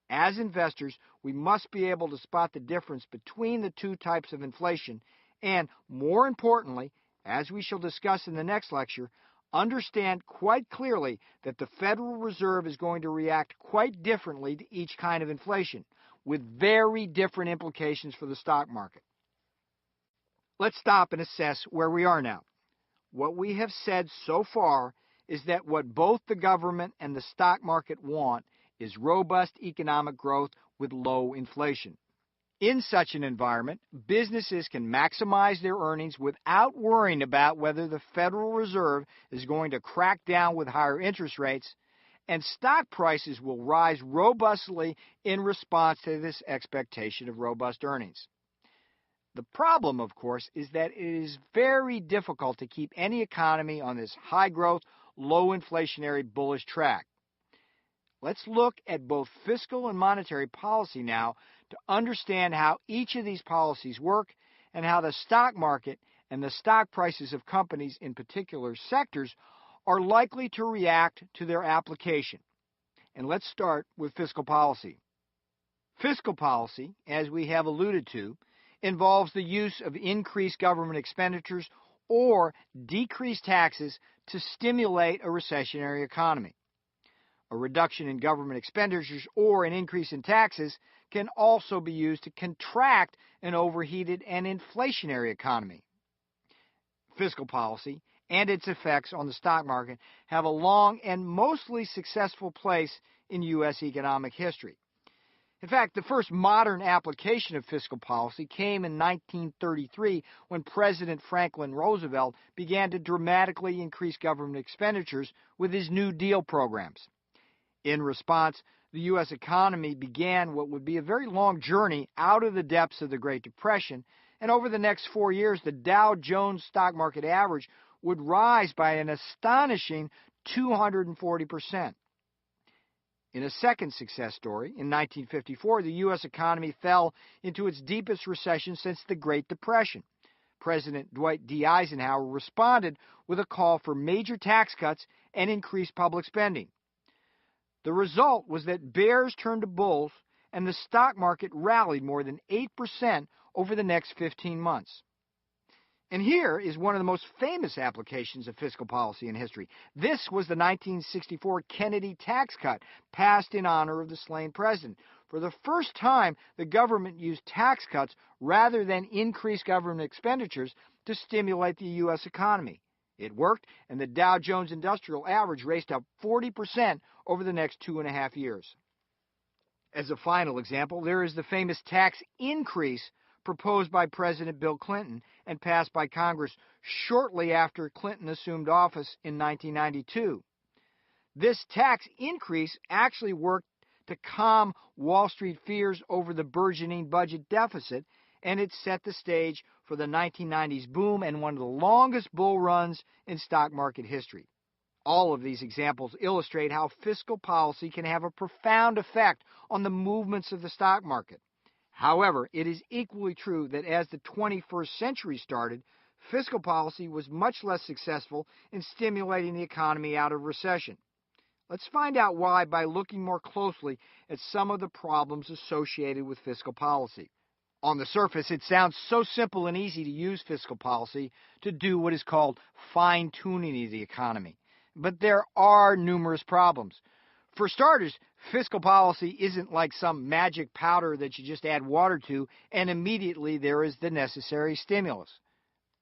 As investors, we must be able to spot the difference between the two types of inflation and, more importantly, as we shall discuss in the next lecture, understand quite clearly that the Federal Reserve is going to react quite differently to each kind of inflation, with very different implications for the stock market. Let's stop and assess where we are now. What we have said so far is that what both the government and the stock market want is robust economic growth with low inflation. In such an environment, businesses can maximize their earnings without worrying about whether the Federal Reserve is going to crack down with higher interest rates, and stock prices will rise robustly in response to this expectation of robust earnings. The problem, of course, is that it is very difficult to keep any economy on this high-growth, low-inflationary bullish track. Let's look at both fiscal and monetary policy now to understand how each of these policies work and how the stock market and the stock prices of companies in particular sectors are likely to react to their application. And let's start with fiscal policy. Fiscal policy, as we have alluded to, involves the use of increased government expenditures or decreased taxes to stimulate a recessionary economy. A reduction in government expenditures or an increase in taxes can also be used to contract an overheated and inflationary economy. Fiscal policy and its effects on the stock market have a long and mostly successful place in U.S. economic history. In fact, the first modern application of fiscal policy came in 1933 when President Franklin Roosevelt began to dramatically increase government expenditures with his New Deal programs. In response, the U.S. economy began what would be a very long journey out of the depths of the Great Depression, and over the next 4 years, the Dow Jones stock market average would rise by an astonishing 240%. In a second success story, in 1954, the U.S. economy fell into its deepest recession since the Great Depression. President Dwight D. Eisenhower responded with a call for major tax cuts and increased public spending. The result was that bears turned to bulls, and the stock market rallied more than 8% over the next 15 months. And here is one of the most famous applications of fiscal policy in history. This was the 1964 Kennedy tax cut, passed in honor of the slain president. For the first time, the government used tax cuts rather than increased government expenditures to stimulate the U.S. economy. It worked, and the Dow Jones Industrial Average raced up 40% over the next 2.5 years. As a final example, there is the famous tax increase proposed by President Bill Clinton and passed by Congress shortly after Clinton assumed office in 1992. This tax increase actually worked to calm Wall Street fears over the burgeoning budget deficit, and it set the stage for the 1990s boom and one of the longest bull runs in stock market history. All of these examples illustrate how fiscal policy can have a profound effect on the movements of the stock market. However, it is equally true that as the 21st century started, fiscal policy was much less successful in stimulating the economy out of recession. Let's find out why by looking more closely at some of the problems associated with fiscal policy. On the surface, it sounds so simple and easy to use fiscal policy to do what is called fine-tuning of the economy. But there are numerous problems. For starters, fiscal policy isn't like some magic powder that you just add water to and immediately there is the necessary stimulus.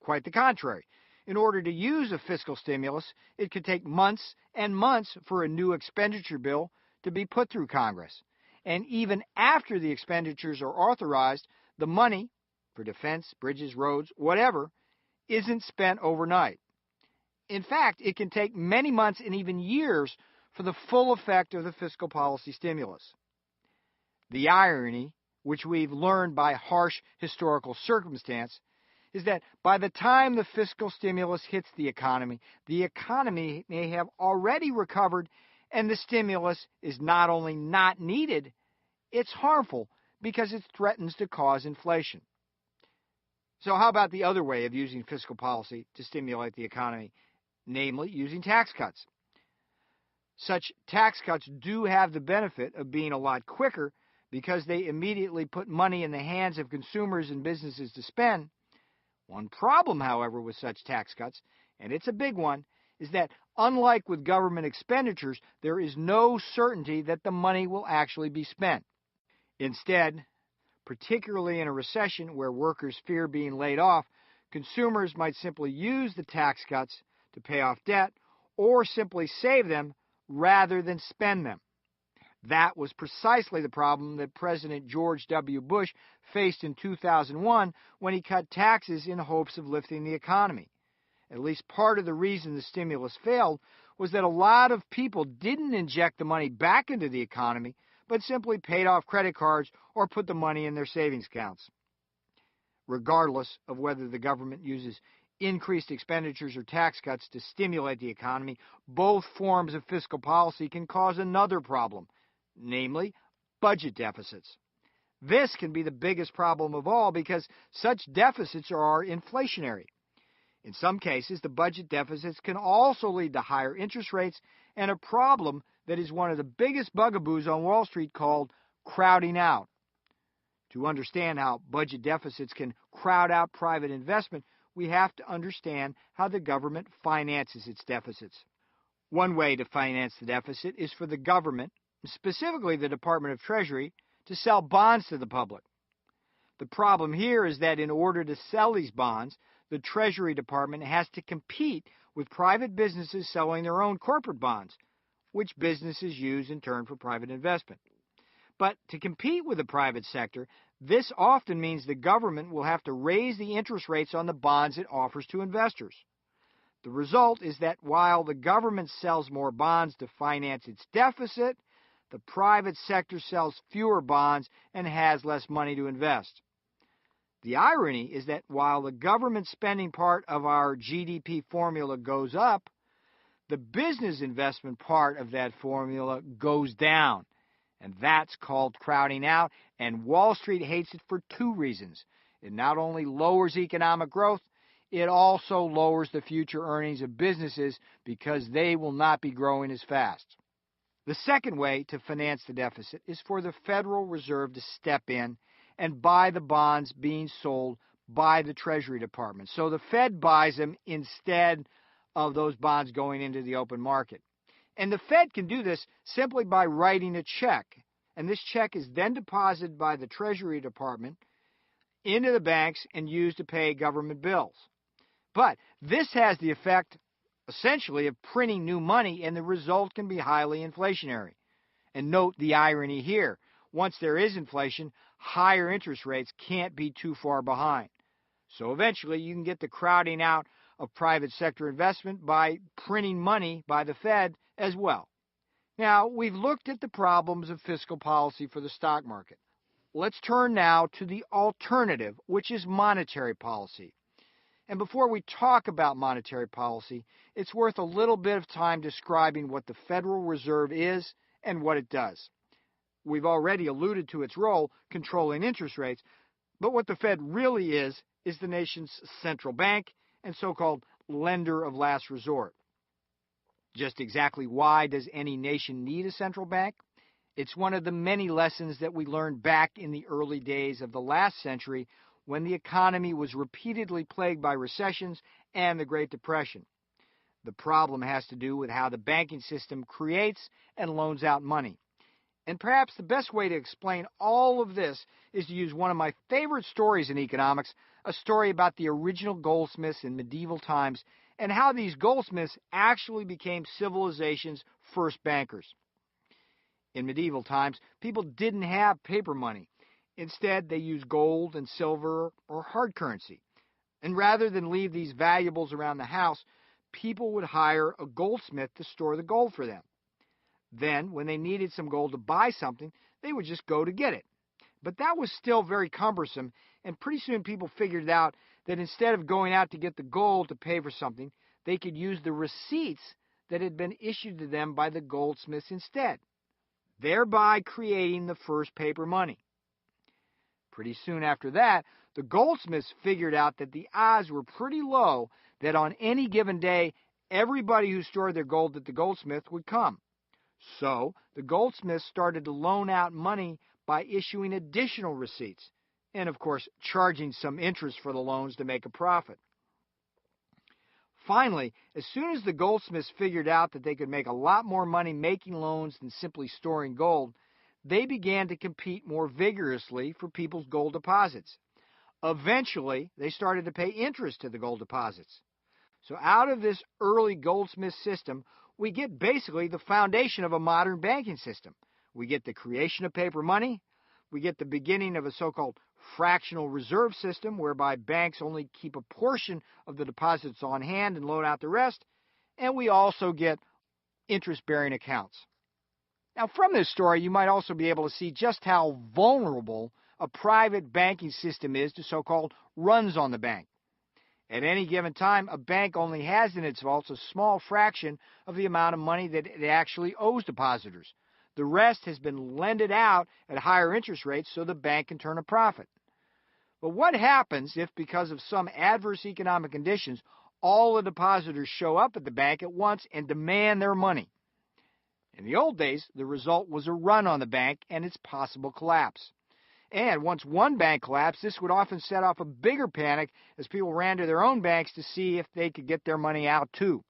Quite the contrary. In order to use a fiscal stimulus, it could take months and months for a new expenditure bill to be put through Congress. And even after the expenditures are authorized, the money, for defense, bridges, roads, whatever, isn't spent overnight. In fact, it can take many months and even years for the full effect of the fiscal policy stimulus. The irony, which we've learned by harsh historical circumstance, is that by the time the fiscal stimulus hits the economy may have already recovered, and the stimulus is not only not needed, it's harmful because it threatens to cause inflation. So how about the other way of using fiscal policy to stimulate the economy, namely using tax cuts? Such tax cuts do have the benefit of being a lot quicker because they immediately put money in the hands of consumers and businesses to spend. One problem, however, with such tax cuts, and it's a big one, is that unlike with government expenditures, there is no certainty that the money will actually be spent. Instead, particularly in a recession where workers fear being laid off, consumers might simply use the tax cuts to pay off debt or simply save them rather than spend them. That was precisely the problem that President George W. Bush faced in 2001 when he cut taxes in hopes of lifting the economy. At least part of the reason the stimulus failed was that a lot of people didn't inject the money back into the economy, but simply paid off credit cards or put the money in their savings accounts. Regardless of whether the government uses increased expenditures or tax cuts to stimulate the economy, both forms of fiscal policy can cause another problem, namely budget deficits. This can be the biggest problem of all because such deficits are inflationary. In some cases, the budget deficits can also lead to higher interest rates and a problem that is one of the biggest bugaboos on Wall Street called crowding out. To understand how budget deficits can crowd out private investment, we have to understand how the government finances its deficits. One way to finance the deficit is for the government, specifically the Department of Treasury, to sell bonds to the public. The problem here is that in order to sell these bonds, the Treasury Department has to compete with private businesses selling their own corporate bonds, which businesses use in turn for private investment. But to compete with the private sector, this often means the government will have to raise the interest rates on the bonds it offers to investors. The result is that while the government sells more bonds to finance its deficit, the private sector sells fewer bonds and has less money to invest. The irony is that while the government spending part of our GDP formula goes up, the business investment part of that formula goes down. And that's called crowding out, and Wall Street hates it for two reasons. It not only lowers economic growth, it also lowers the future earnings of businesses because they will not be growing as fast. The second way to finance the deficit is for the Federal Reserve to step in and buy the bonds being sold by the Treasury Department. So the Fed buys them instead of those bonds going into the open market. And the Fed can do this simply by writing a check. And this check is then deposited by the Treasury Department into the banks and used to pay government bills. But this has the effect, essentially, of printing new money, and the result can be highly inflationary. And note the irony here. Once there is inflation, higher interest rates can't be too far behind. So eventually you can get the crowding out of private sector investment by printing money by the Fed as well. Now, we've looked at the problems of fiscal policy for the stock market. Let's turn now to the alternative, which is monetary policy. And before we talk about monetary policy, it's worth a little bit of time describing what the Federal Reserve is and what it does. We've already alluded to its role controlling interest rates, but what the Fed really is the nation's central bank and so-called lender of last resort. Just exactly why does any nation need a central bank? It's one of the many lessons that we learned back in the early days of the last century when the economy was repeatedly plagued by recessions and the Great Depression. The problem has to do with how the banking system creates and loans out money. And perhaps the best way to explain all of this is to use one of my favorite stories in economics, a story about the original goldsmiths in medieval times and how these goldsmiths actually became civilization's first bankers. In medieval times, people didn't have paper money. Instead, they used gold and silver or hard currency. And rather than leave these valuables around the house, people would hire a goldsmith to store the gold for them. Then, when they needed some gold to buy something, they would just go to get it. But that was still very cumbersome, and pretty soon people figured out that instead of going out to get the gold to pay for something, they could use the receipts that had been issued to them by the goldsmiths instead, thereby creating the first paper money. Pretty soon after that, the goldsmiths figured out that the odds were pretty low that on any given day, everybody who stored their gold at the goldsmith would come. So, the goldsmiths started to loan out money by issuing additional receipts, and of course, charging some interest for the loans to make a profit. Finally, as soon as the goldsmiths figured out that they could make a lot more money making loans than simply storing gold, they began to compete more vigorously for people's gold deposits. Eventually, they started to pay interest to the gold deposits. So out of this early goldsmith system, we get basically the foundation of a modern banking system. We get the creation of paper money. We get the beginning of a so-called fractional reserve system whereby banks only keep a portion of the deposits on hand and loan out the rest. And we also get interest-bearing accounts. Now, from this story, you might also be able to see just how vulnerable a private banking system is to so-called runs on the bank. At any given time, a bank only has in its vaults a small fraction of the amount of money that it actually owes depositors. The rest has been lended out at higher interest rates so the bank can turn a profit. But what happens if, because of some adverse economic conditions, all the depositors show up at the bank at once and demand their money? In the old days, the result was a run on the bank and its possible collapse. And once one bank collapsed, this would often set off a bigger panic as people ran to their own banks to see if they could get their money out too.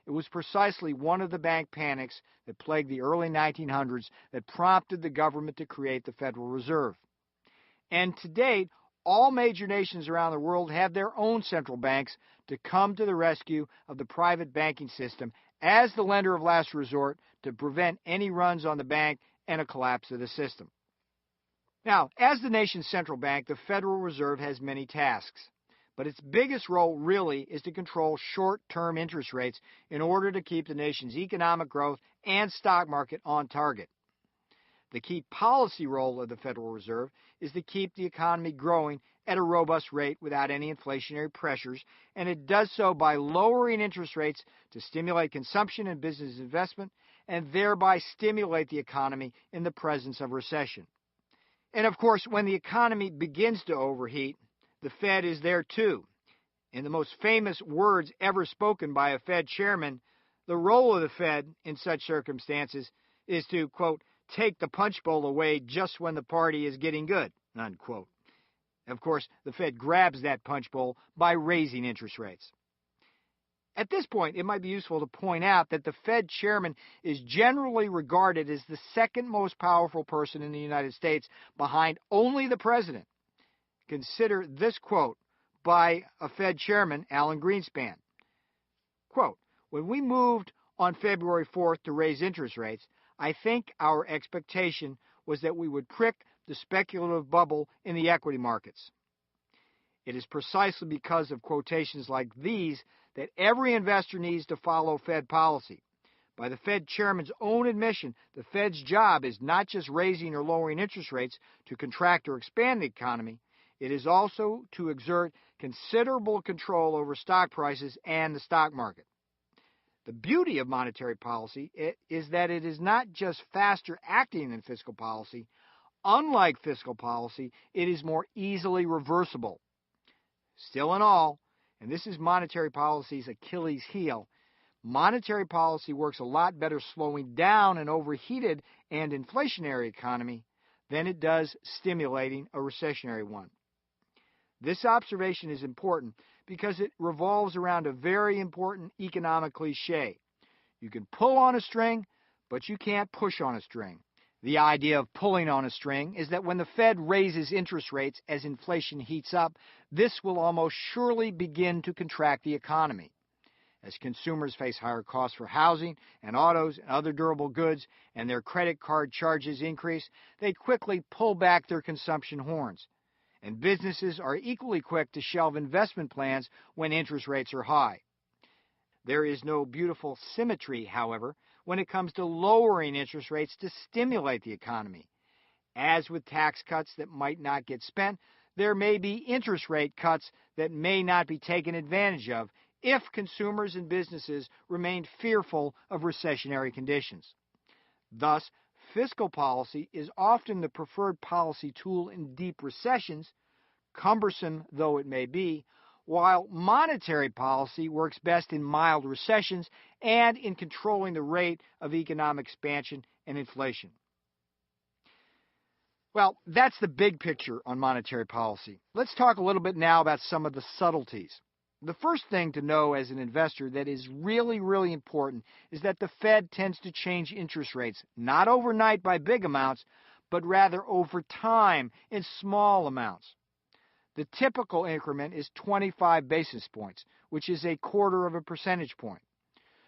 It was precisely one of the bank panics that plagued the early 1900s that prompted the government to create the Federal Reserve. And to date, all major nations around the world have their own central banks to come to the rescue of the private banking system as the lender of last resort to prevent any runs on the bank and a collapse of the system. Now, as the nation's central bank, the Federal Reserve has many tasks, but its biggest role really is to control short-term interest rates in order to keep the nation's economic growth and stock market on target. The key policy role of the Federal Reserve is to keep the economy growing at a robust rate without any inflationary pressures, and it does so by lowering interest rates to stimulate consumption and business investment, and thereby stimulate the economy in the presence of recession. And of course, when the economy begins to overheat, the Fed is there too. In the most famous words ever spoken by a Fed chairman, The role of the Fed in such circumstances is to, quote, take the punch bowl away just when the party is getting good, unquote. Of course, the Fed grabs that punch bowl by raising interest rates. At this point, it might be useful to point out that the Fed chairman is generally regarded as the second most powerful person in the United States, behind only the president. Consider this quote by a Fed chairman, Alan Greenspan. Quote, when we moved on February 4th to raise interest rates, I think our expectation was that we would prick the speculative bubble in the equity markets. It is precisely because of quotations like these that every investor needs to follow Fed policy. By the Fed chairman's own admission, the Fed's job is not just raising or lowering interest rates to contract or expand the economy. It is also to exert considerable control over stock prices and the stock market. The beauty of monetary policy is that it is not just faster acting than fiscal policy. Unlike fiscal policy, it is more easily reversible. Still in all, and this is monetary policy's Achilles heel, monetary policy works a lot better slowing down an overheated and inflationary economy than it does stimulating a recessionary one. This observation is important because it revolves around a very important economic cliché. You can pull on a string, but you can't push on a string. The idea of pulling on a string is that when the Fed raises interest rates as inflation heats up, this will almost surely begin to contract the economy. As consumers face higher costs for housing and autos and other durable goods, and their credit card charges increase, they quickly pull back their consumption horns. And businesses are equally quick to shelve investment plans when interest rates are high. There is no beautiful symmetry, however, when it comes to lowering interest rates to stimulate the economy. As with tax cuts that might not get spent, there may be interest rate cuts that may not be taken advantage of if consumers and businesses remain fearful of recessionary conditions. Thus, fiscal policy is often the preferred policy tool in deep recessions, cumbersome though it may be, while monetary policy works best in mild recessions and in controlling the rate of economic expansion and inflation. Well, that's the big picture on monetary policy. Let's talk a little bit now about some of the subtleties. The first thing to know as an investor that is really, really important is that the Fed tends to change interest rates, not overnight by big amounts, but rather over time in small amounts. The typical increment is 25 basis points, which is a quarter of a percentage point.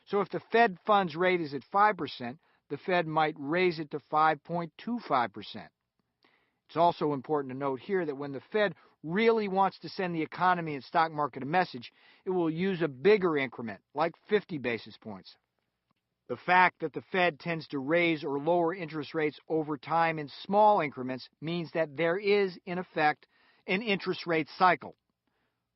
So if the Fed funds rate is at 5%, the Fed might raise it to 5.25%. It's also important to note here that when the Fed really wants to send the economy and stock market a message, it will use a bigger increment, like 50 basis points. The fact that the Fed tends to raise or lower interest rates over time in small increments means that there is, in effect, an interest rate cycle.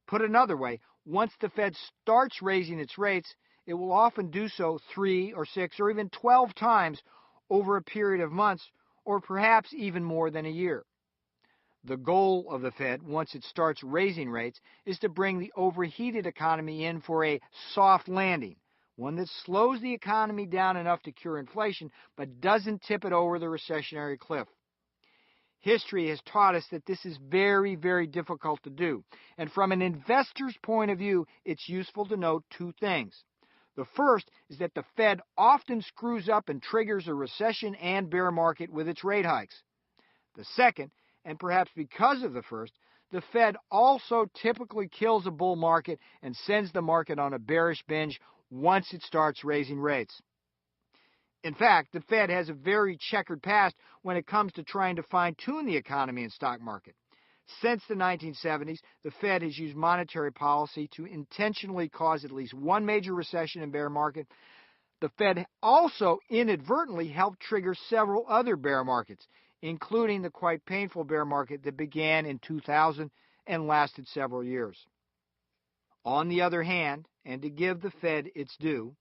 Put another way, once the Fed starts raising its rates, it will often do so 3 or 6 or even 12 times over a period of months, or perhaps even more than a year. The goal of the Fed, once it starts raising rates, is to bring the overheated economy in for a soft landing, one that slows the economy down enough to cure inflation, but doesn't tip it over the recessionary cliff. History has taught us that this is very, very difficult to do. And from an investor's point of view, it's useful to note two things. The first is that the Fed often screws up and triggers a recession and bear market with its rate hikes. The second, and perhaps because of the first, the Fed also typically kills a bull market and sends the market on a bearish binge once it starts raising rates. In fact, the Fed has a very checkered past when it comes to trying to fine-tune the economy and stock market. Since the 1970s, the Fed has used monetary policy to intentionally cause at least one major recession and bear market. The Fed also inadvertently helped trigger several other bear markets, including the quite painful bear market that began in 2000 and lasted several years. On the other hand, and to give the Fed its due,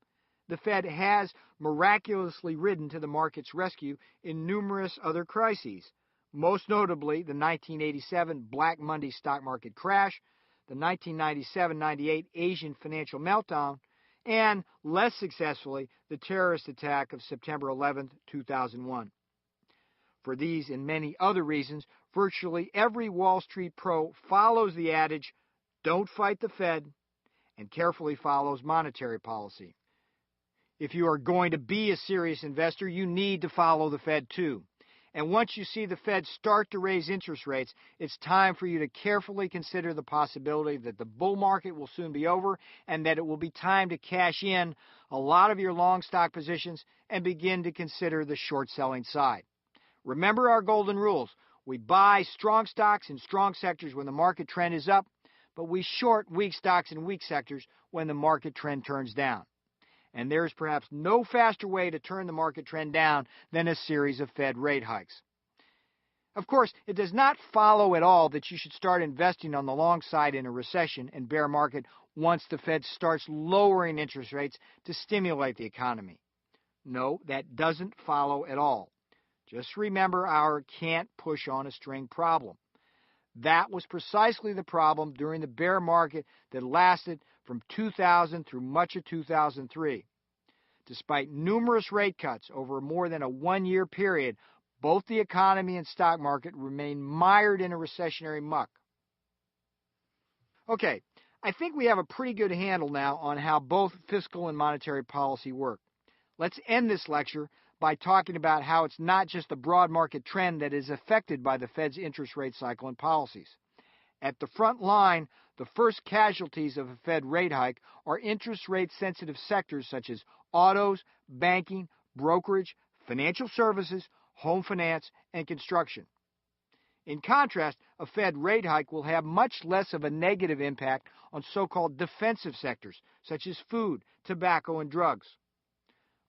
the Fed has miraculously ridden to the market's rescue in numerous other crises, most notably the 1987 Black Monday stock market crash, the 1997-98 Asian financial meltdown, and, less successfully, the terrorist attack of September 11, 2001. For these and many other reasons, virtually every Wall Street pro follows the adage, "Don't fight the Fed," and carefully follows monetary policy. If you are going to be a serious investor, you need to follow the Fed too. And once you see the Fed start to raise interest rates, it's time for you to carefully consider the possibility that the bull market will soon be over and that it will be time to cash in a lot of your long stock positions and begin to consider the short selling side. Remember our golden rules. We buy strong stocks in strong sectors when the market trend is up, but we short weak stocks in weak sectors when the market trend turns down. And there is perhaps no faster way to turn the market trend down than a series of Fed rate hikes. Of course, it does not follow at all that you should start investing on the long side in a recession and bear market once the Fed starts lowering interest rates to stimulate the economy. No, that doesn't follow at all. Just remember our can't push on a string problem. That was precisely the problem during the bear market that lasted from 2000 through much of 2003. Despite numerous rate cuts over more than a one-year period, both the economy and stock market remain mired in a recessionary muck. Okay, I think we have a pretty good handle now on how both fiscal and monetary policy work. Let's end this lecture by talking about how it's not just the broad market trend that is affected by the Fed's interest rate cycle and policies. At the front line, the first casualties of a Fed rate hike are interest rate sensitive sectors such as autos, banking, brokerage, financial services, home finance, and construction. In contrast, a Fed rate hike will have much less of a negative impact on so-called defensive sectors such as food, tobacco, and drugs.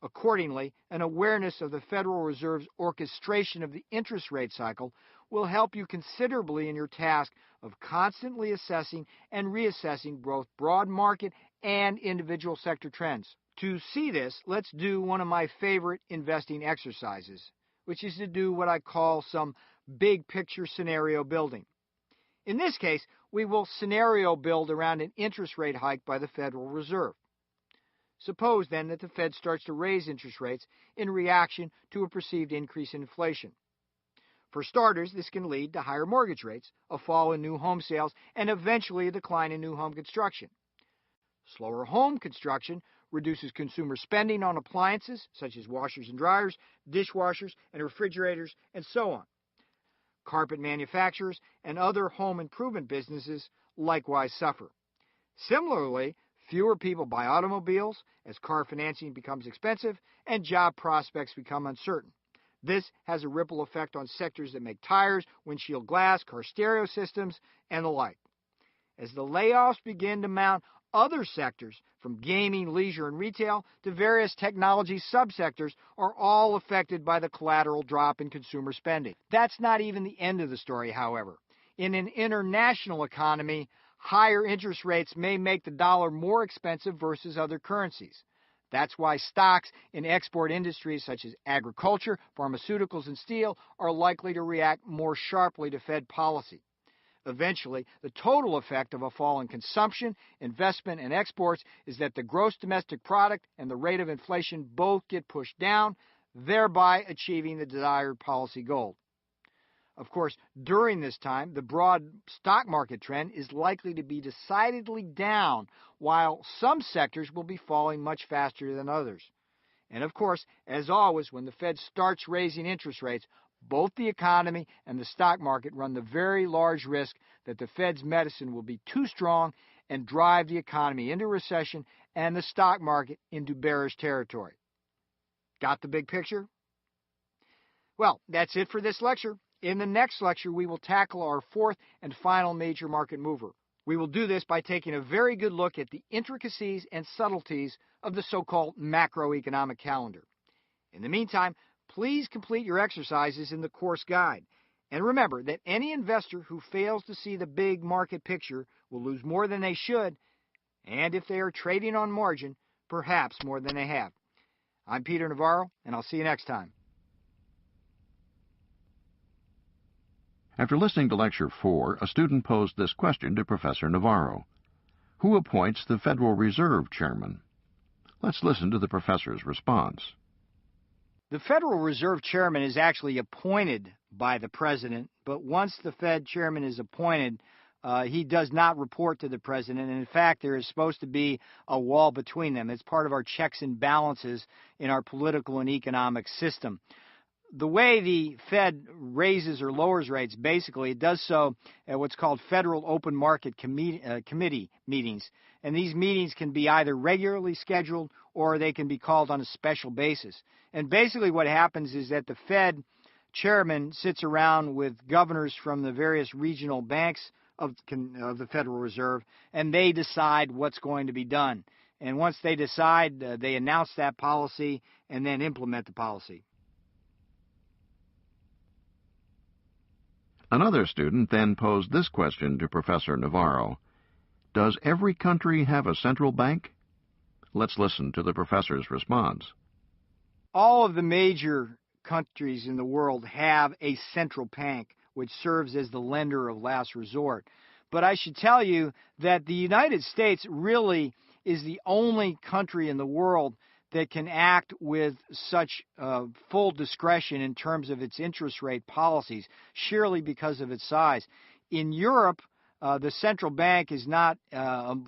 Accordingly, an awareness of the Federal Reserve's orchestration of the interest rate cycle will help you considerably in your task of constantly assessing and reassessing both broad market and individual sector trends. To see this, let's do one of my favorite investing exercises, which is to do what I call some big picture scenario building. In this case, we will scenario build around an interest rate hike by the Federal Reserve. Suppose, then, that the Fed starts to raise interest rates in reaction to a perceived increase in inflation. For starters, this can lead to higher mortgage rates, a fall in new home sales, and eventually a decline in new home construction. Slower home construction reduces consumer spending on appliances, such as washers and dryers, dishwashers and refrigerators, and so on. Carpet manufacturers and other home improvement businesses likewise suffer. Similarly, fewer people buy automobiles as car financing becomes expensive and job prospects become uncertain. This has a ripple effect on sectors that make tires, windshield glass, car stereo systems, and the like. As the layoffs begin to mount, other sectors, from gaming, leisure, and retail to various technology subsectors, are all affected by the collateral drop in consumer spending. That's not even the end of the story, however. In an international economy, higher interest rates may make the dollar more expensive versus other currencies. That's why stocks in export industries such as agriculture, pharmaceuticals, and steel are likely to react more sharply to Fed policy. Eventually, the total effect of a fall in consumption, investment, and exports is that the gross domestic product and the rate of inflation both get pushed down, thereby achieving the desired policy goal. Of course, during this time, the broad stock market trend is likely to be decidedly down, while some sectors will be falling much faster than others. And of course, as always, when the Fed starts raising interest rates, both the economy and the stock market run the very large risk that the Fed's medicine will be too strong and drive the economy into recession and the stock market into bearish territory. Got the big picture? Well, that's it for this lecture. In the next lecture, we will tackle our fourth and final major market mover. We will do this by taking a very good look at the intricacies and subtleties of the so-called macroeconomic calendar. In the meantime, please complete your exercises in the course guide. And remember that any investor who fails to see the big market picture will lose more than they should, and if they are trading on margin, perhaps more than they have. I'm Peter Navarro, and I'll see you next time. After listening to Lecture 4, a student posed this question to Professor Navarro. Who appoints the Federal Reserve Chairman? Let's listen to the professor's response. The Federal Reserve Chairman is actually appointed by the President, but once the Fed Chairman is appointed, he does not report to the President, and in fact, there is supposed to be a wall between them. It's part of our checks and balances in our political and economic system. The way the Fed raises or lowers rates, basically, it does so at what's called Federal Open Market Committee meetings. And these meetings can be either regularly scheduled or they can be called on a special basis. And basically what happens is that the Fed chairman sits around with governors from the various regional banks of the Federal Reserve, and they decide what's going to be done. And once they decide, they announce that policy and then implement the policy. Another student then posed this question to Professor Navarro. Does every country have a central bank? Let's listen to the professor's response. All of the major countries in the world have a central bank, which serves as the lender of last resort. But I should tell you that the United States really is the only country in the world that can act with such full discretion in terms of its interest rate policies, surely because of its size. In Europe, the central bank is not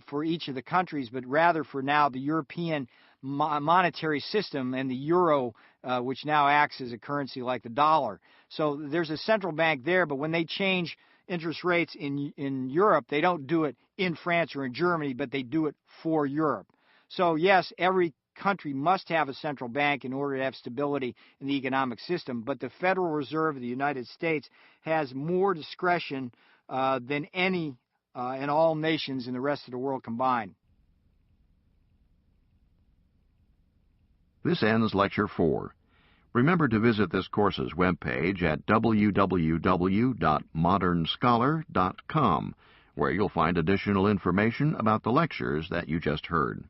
for each of the countries, but rather for now the European monetary system and the euro, which now acts as a currency like the dollar. So there's a central bank there, but when they change interest rates in Europe, they don't do it in France or in Germany, but they do it for Europe. So yes, every country must have a central bank in order to have stability in the economic system, but the Federal Reserve of the United States has more discretion than any and all nations in the rest of the world combined. This ends Lecture 4. Remember to visit this course's webpage at www.modernscholar.com, where you'll find additional information about the lectures that you just heard.